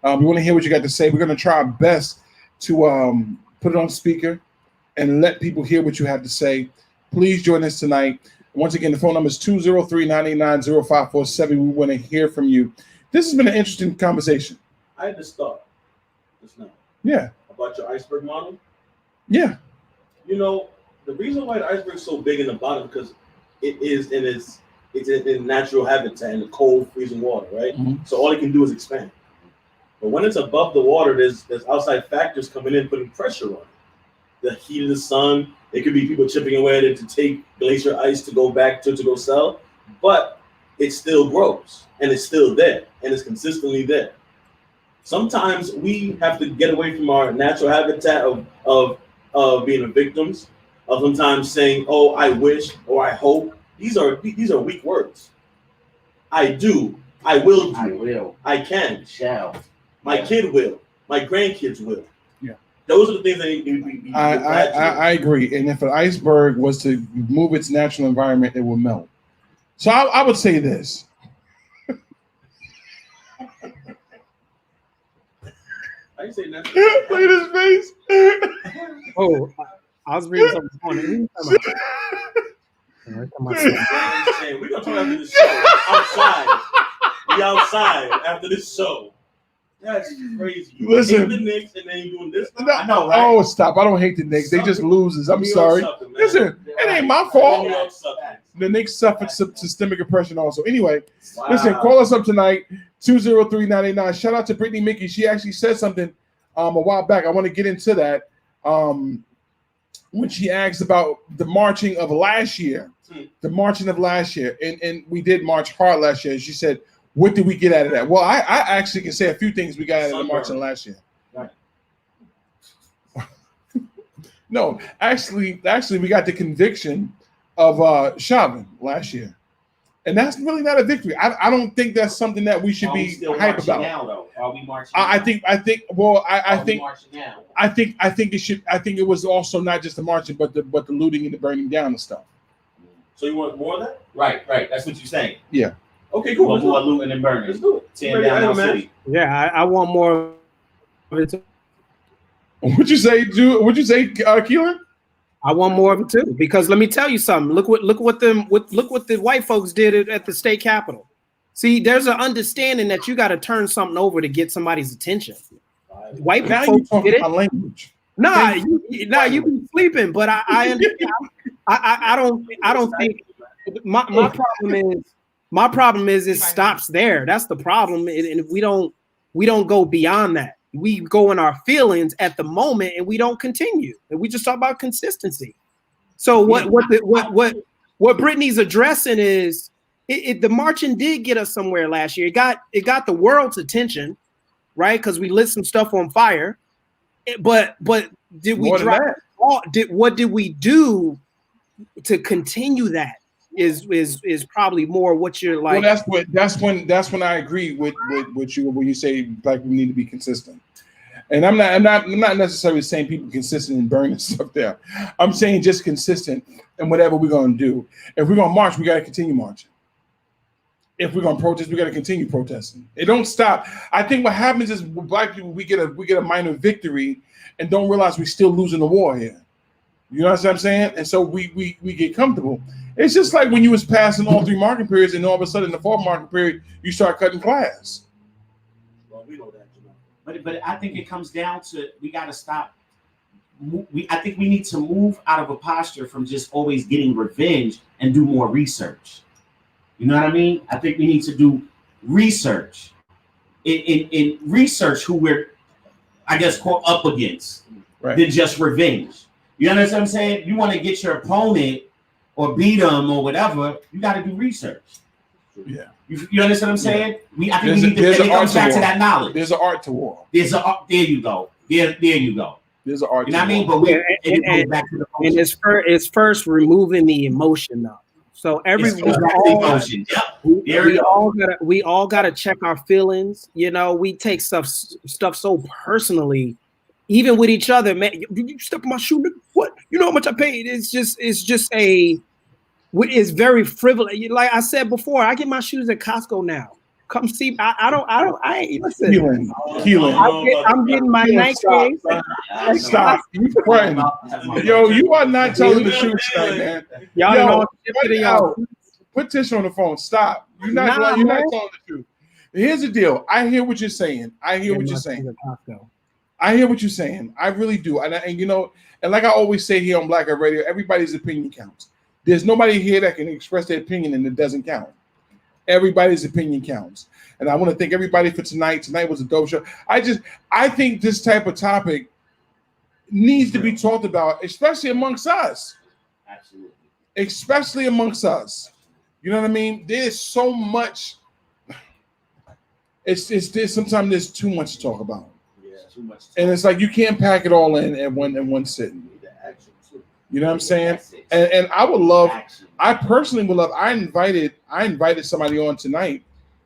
We want to hear what you got to say. We're going to try our best to put it on speaker and let people hear what you have to say. Please join us tonight. Once again, the phone number is 203-989-0547. We want to hear from you. This has been an interesting conversation. I had to start just now. Yeah. About your iceberg model. Yeah. You know, the reason why the iceberg is so big in the bottom because it's in natural habitat in the cold, freezing water, right? Mm-hmm. So all it can do is expand. But when it's above the water, there's outside factors coming in, putting pressure on it. The heat of the sun. It could be people chipping away at it to take glacier ice to go back to go sell, but it still grows and it's still there and it's consistently there. Sometimes we have to get away from our natural habitat of being victims, of sometimes saying, "Oh, I wish" or "I hope." These are weak words. I do. I will do. I will. I can. Shall. My kid will. My grandkids will. Yeah. Those are the things that I agree. And if an iceberg was to move its natural environment, it will melt. So I would say this. I say nothing. Look at his face. Oh, I was reading something on it. We're gonna talk after the show. Outside. We outside after this show. That's crazy. You Listen. hate the Knicks and then you doing this. No, I know, right? Oh, stop. I don't hate the Knicks. They just losers. I'm New York sorry. sucker, man. Listen, it ain't my New fault. York sucker. The Knicks suffered systemic oppression also. Anyway, Wow. listen, call us up tonight, 203-989. Shout out to Brittany Mickey. She actually said something a while back. I want to get into that. When she asked about the marching of last year. The marching of last year. And we did march hard last year. And she said, what did we get out of that? Well, I actually can say a few things we got out of the marching last year. Right. No, actually, we got the conviction of Chauvin last year, and that's really not a victory. I don't think that's something that we should be hype about. Now, though? Are we marching? I think. Well, I think. Marching now? I think it should. I think it was also not just the marching, but the looting and the burning down and stuff. So you want more of that? Right. That's what you're saying. Yeah. Okay, cool. More looting and burning. Let's do it. Tearing down our city. Yeah, I want more of it. What'd you say, Keelan? I want more of it too, because let me tell you something. Look what the white folks did at the state capitol. See, there's an understanding that you got to turn something over to get somebody's attention. White Now folks you talking did it. about language. You be sleeping, but I understand. I don't think my problem is it stops there. That's the problem, and if we don't go beyond that. We go in our feelings at the moment and we don't continue. And we just talk about consistency. So what Brittany's addressing is the marching did get us somewhere last year. It got the world's attention, right? Because we lit some stuff on fire. But did we what did we do to continue that? Is probably more what you're like. Well, that's when I agree with you when you say black people need to be consistent. And I'm not necessarily saying people consistent in burning stuff there. I'm saying just consistent in whatever we're gonna do. If we're gonna march, we gotta continue marching. If we're gonna protest, we gotta continue protesting. It don't stop. I think what happens is with black people, we get a minor victory and don't realize we're still losing the war here. You know what I'm saying? And so we get comfortable. It's just like when you was passing all 3 marking periods, and all of a sudden, in the 4th marking period, you start cutting class. Well, we know that, you know. But I think it comes down to we got to stop. I think we need to move out of a posture from just always getting revenge and do more research. You know what I mean? I think we need to do research. In research who we're, I guess, quote, up against, right, than just revenge. You understand what I'm saying? You want to get your opponent or beat them or whatever, you got to do research. Yeah. You understand what I'm saying? Yeah. I think we need to. It comes back to that knowledge. There's an art to war. There you go. There you go. There's an art. You know what I mean? War. But it goes back to the emotion. And it's first removing the emotion though. So we all gotta check our feelings. You know, we take stuff so personally, even with each other. Man, you step on my shoe. What? You know how much I paid? It's very frivolous. Like I said before, I get my shoes at Costco now. Come see. I ain't listen. Keelan. I'm getting my Nike. Stop. You crying. Yo, you are not telling the truth tonight, man. Yo, put tissue on the phone. Stop. You're not telling the truth. Here's the deal. I hear what you're saying. I hear what you're saying. I really do. And you know, and like I always say here on BlackOutRadio, Radio, everybody's opinion counts. There's nobody here that can express their opinion and it doesn't count. Everybody's opinion counts. And I want to thank everybody for tonight. Tonight was a dope show. I think this type of topic needs to be talked about, especially amongst us. Absolutely. Especially amongst us. You know what I mean? There's so much. Sometimes there's too much to talk about. Yeah, too much. And it's like you can't pack it all in one sitting. You know what I'm saying? And I personally would love. I invited somebody on tonight,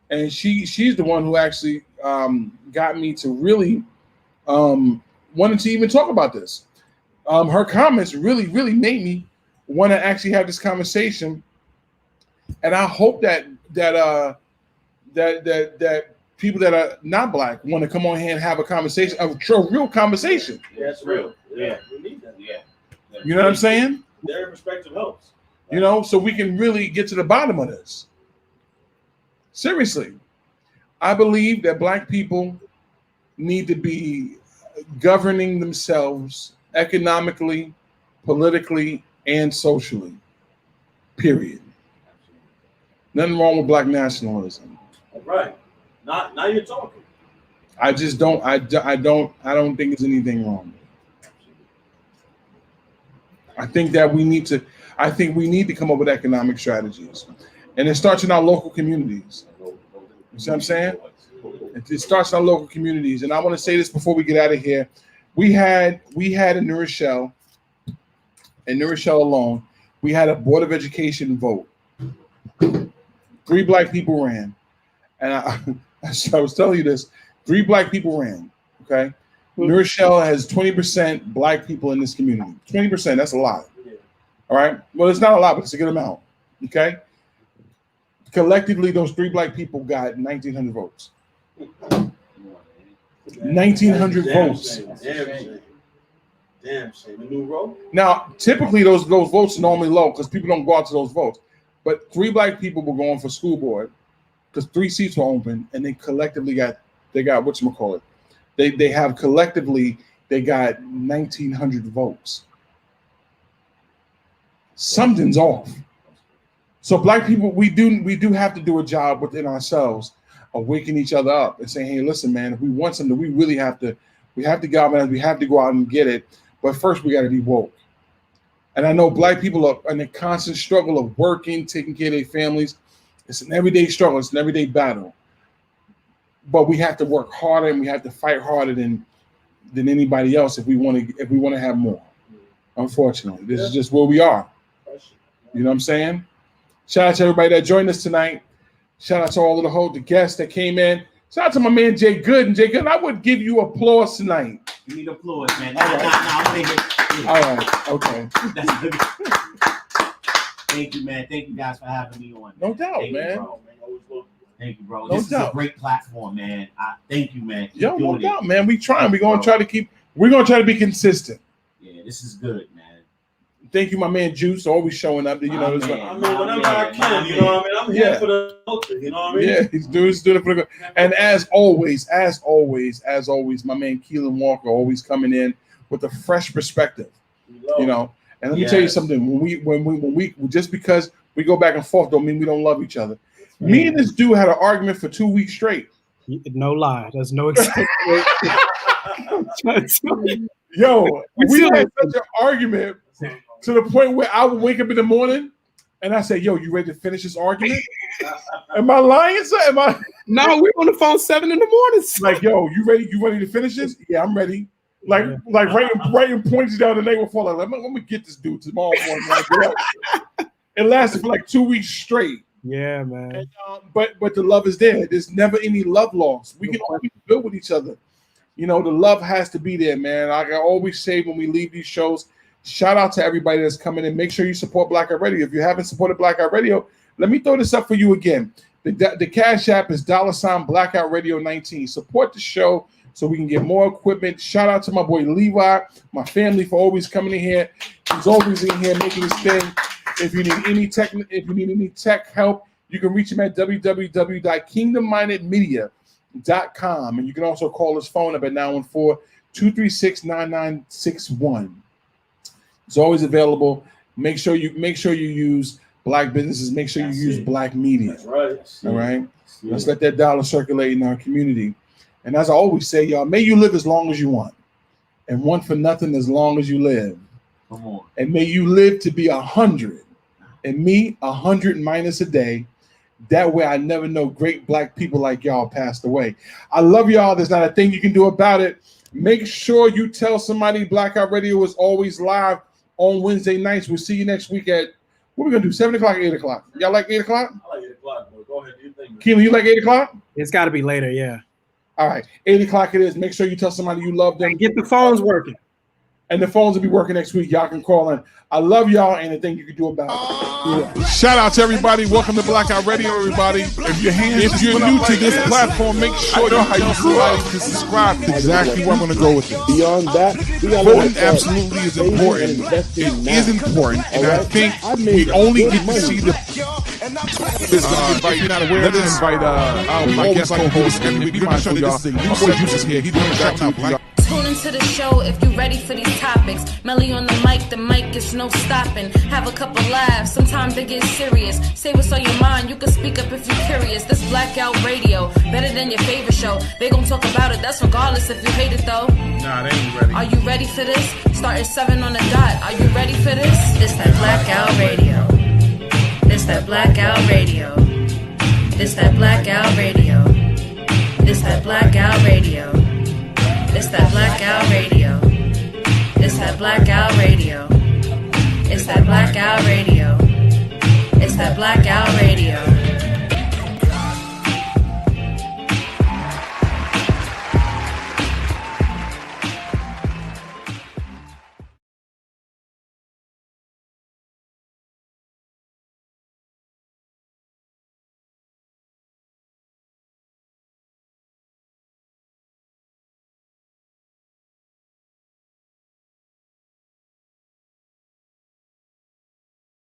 and she's the one who actually got me to really wanted to even talk about this. Her comments really made me want to actually have this conversation, and I hope that people that are not black want to come on here and have a conversation, a real conversation. Yeah, that's real. Yeah, we need that. Yeah. You know what I'm saying? Their perspective helps. You know, so we can really get to the bottom of this. Seriously, I believe that black people need to be governing themselves economically, politically, and socially. Period. Nothing wrong with black nationalism. All right. Now you're talking. I just don't. I don't think there's anything wrong. I think that we need to. I think we need to come up with economic strategies, and it starts in our local communities. You see what I'm saying? It starts in our local communities, and I want to say this before we get out of here. We had in New Rochelle alone, we had a Board of Education vote. 3 black people ran, and I was telling you this. 3 black people ran. Okay, New Rochelle has 20% black people in this community. 20%. That's a lot. All right. Well, it's not a lot, but it's a good amount. Okay. Collectively, those 3 black people got 1,900 votes. 1,900 votes. Damn shame. A new row? Now, typically those votes are normally low because people don't go out to those votes. But 3 black people were going for school board because 3 seats were open, and they collectively got whatchamacallit. They got 1,900 votes. Something's off. So black people, we do have to do a job within ourselves of waking each other up and saying, hey, listen, man, if we want something, we really have to galvanize, we have to go out and get it. But first we got to be woke. And I know black people are in a constant struggle of working, taking care of their families. It's an everyday struggle, it's an everyday battle. But we have to work harder and we have to fight harder than anybody else if we want to have more. Unfortunately, this is just where we are. You know what I'm saying? Shout out to everybody that joined us tonight. Shout out to all of the guests that came in. Shout out to my man Jay Gooden. Jay Gooden, I would give you applause tonight. You need applause, man. All right. Okay. That's good. Thank you, man. Thank you guys for having me on. No doubt, man. Thank you, bro. No This doubt. is a great platform, man. Thank you, man. Yo, no doubt, man. We trying. We're gonna try to be consistent. Yeah, this is good, man. Thank you, my man Juice, always showing up. You know, whenever I can, you know what I mean? I'm here for the culture, you know what I mean? Yeah, he's doing it for the good. And as always, my man Keelan Walker always coming in with a fresh perspective. You know, and let me tell you something. When we just because we go back and forth don't mean we don't love each other. Me and this dude had an argument for 2 weeks straight. No lie. There's no excuse. Yo, we had such an argument to the point where I would wake up in the morning and I say, yo, you ready to finish this argument? Am I lying, sir? No, we're on the phone 7 in the morning. Like, yo, you ready to finish this? Yeah, I'm ready. Like writing points down the name before. Like, let me get this dude tomorrow morning. It lasted for like 2 weeks straight. Yeah, man. And, but the love is there. There's never any love lost. We can always build with each other. You know, the love has to be there, man. Like I always say when we leave these shows, shout out to everybody that's coming in. Make sure you support BlackOutRadio. If you haven't supported BlackOutRadio, let me throw this up for you again. The Cash App is $BlackOutRadio19. Support the show so we can get more equipment. Shout out to my boy Levi, my family for always coming in here. He's always in here making his thing. If you need any tech help, you can reach him at www.kingdommindedmedia.com. And you can also call his phone up at 914-236-9961. It's always available. Make sure you use black businesses. Make sure you use black media. That's right. All right. Let's let that dollar circulate in our community. And as I always say, y'all, may you live as long as you want, and want for nothing as long as you live. Come on. And may you live to be 100, and me 100 minus a day. That way, I never know great black people like y'all passed away. I love y'all. There's not a thing you can do about it. Make sure you tell somebody Blackout Radio is always live on Wednesday nights. We'll see you next week at, what are we going to do, 7 o'clock, 8 o'clock? Y'all like 8 o'clock? I like 8 o'clock, bro. Go ahead, do your thing. Keelan, you like 8 o'clock? It's got to be later, yeah. All right, 8 o'clock it is. Make sure you tell somebody you love them. And get the phones working. And the phones will be working next week. Y'all can call in. I love y'all, and the thing you can do about it. Yeah. Shout out to everybody. Welcome to Blackout Radio, everybody. If you're new to this platform, make sure you like and subscribe. Exactly where I'm going to go with it. Beyond that, voting absolutely is important. It is important, and I think we only get to see the If you're not aware, let's invite my guest co-host every week. Be mindful, y'all. My boy Juice is here. He's doing a shout out to y'all. Tune into the show if you're ready for these topics. Melly on the mic is no stopping. Have a couple laughs, sometimes they get serious. Say what's on your mind, you can speak up if you're curious. This Blackout Radio, better than your favorite show. They gon' talk about it, that's regardless if you hate it though. Nah, they ain't ready. Are you ready for this? Start at 7 on the dot. Are you ready for this? It's that Blackout Radio. It's that Blackout Radio. It's that Blackout Radio. It's that Blackout Radio. It's that Blackout Radio. It's that Blackout Radio. It's that Blackout Radio. It's that Blackout Radio.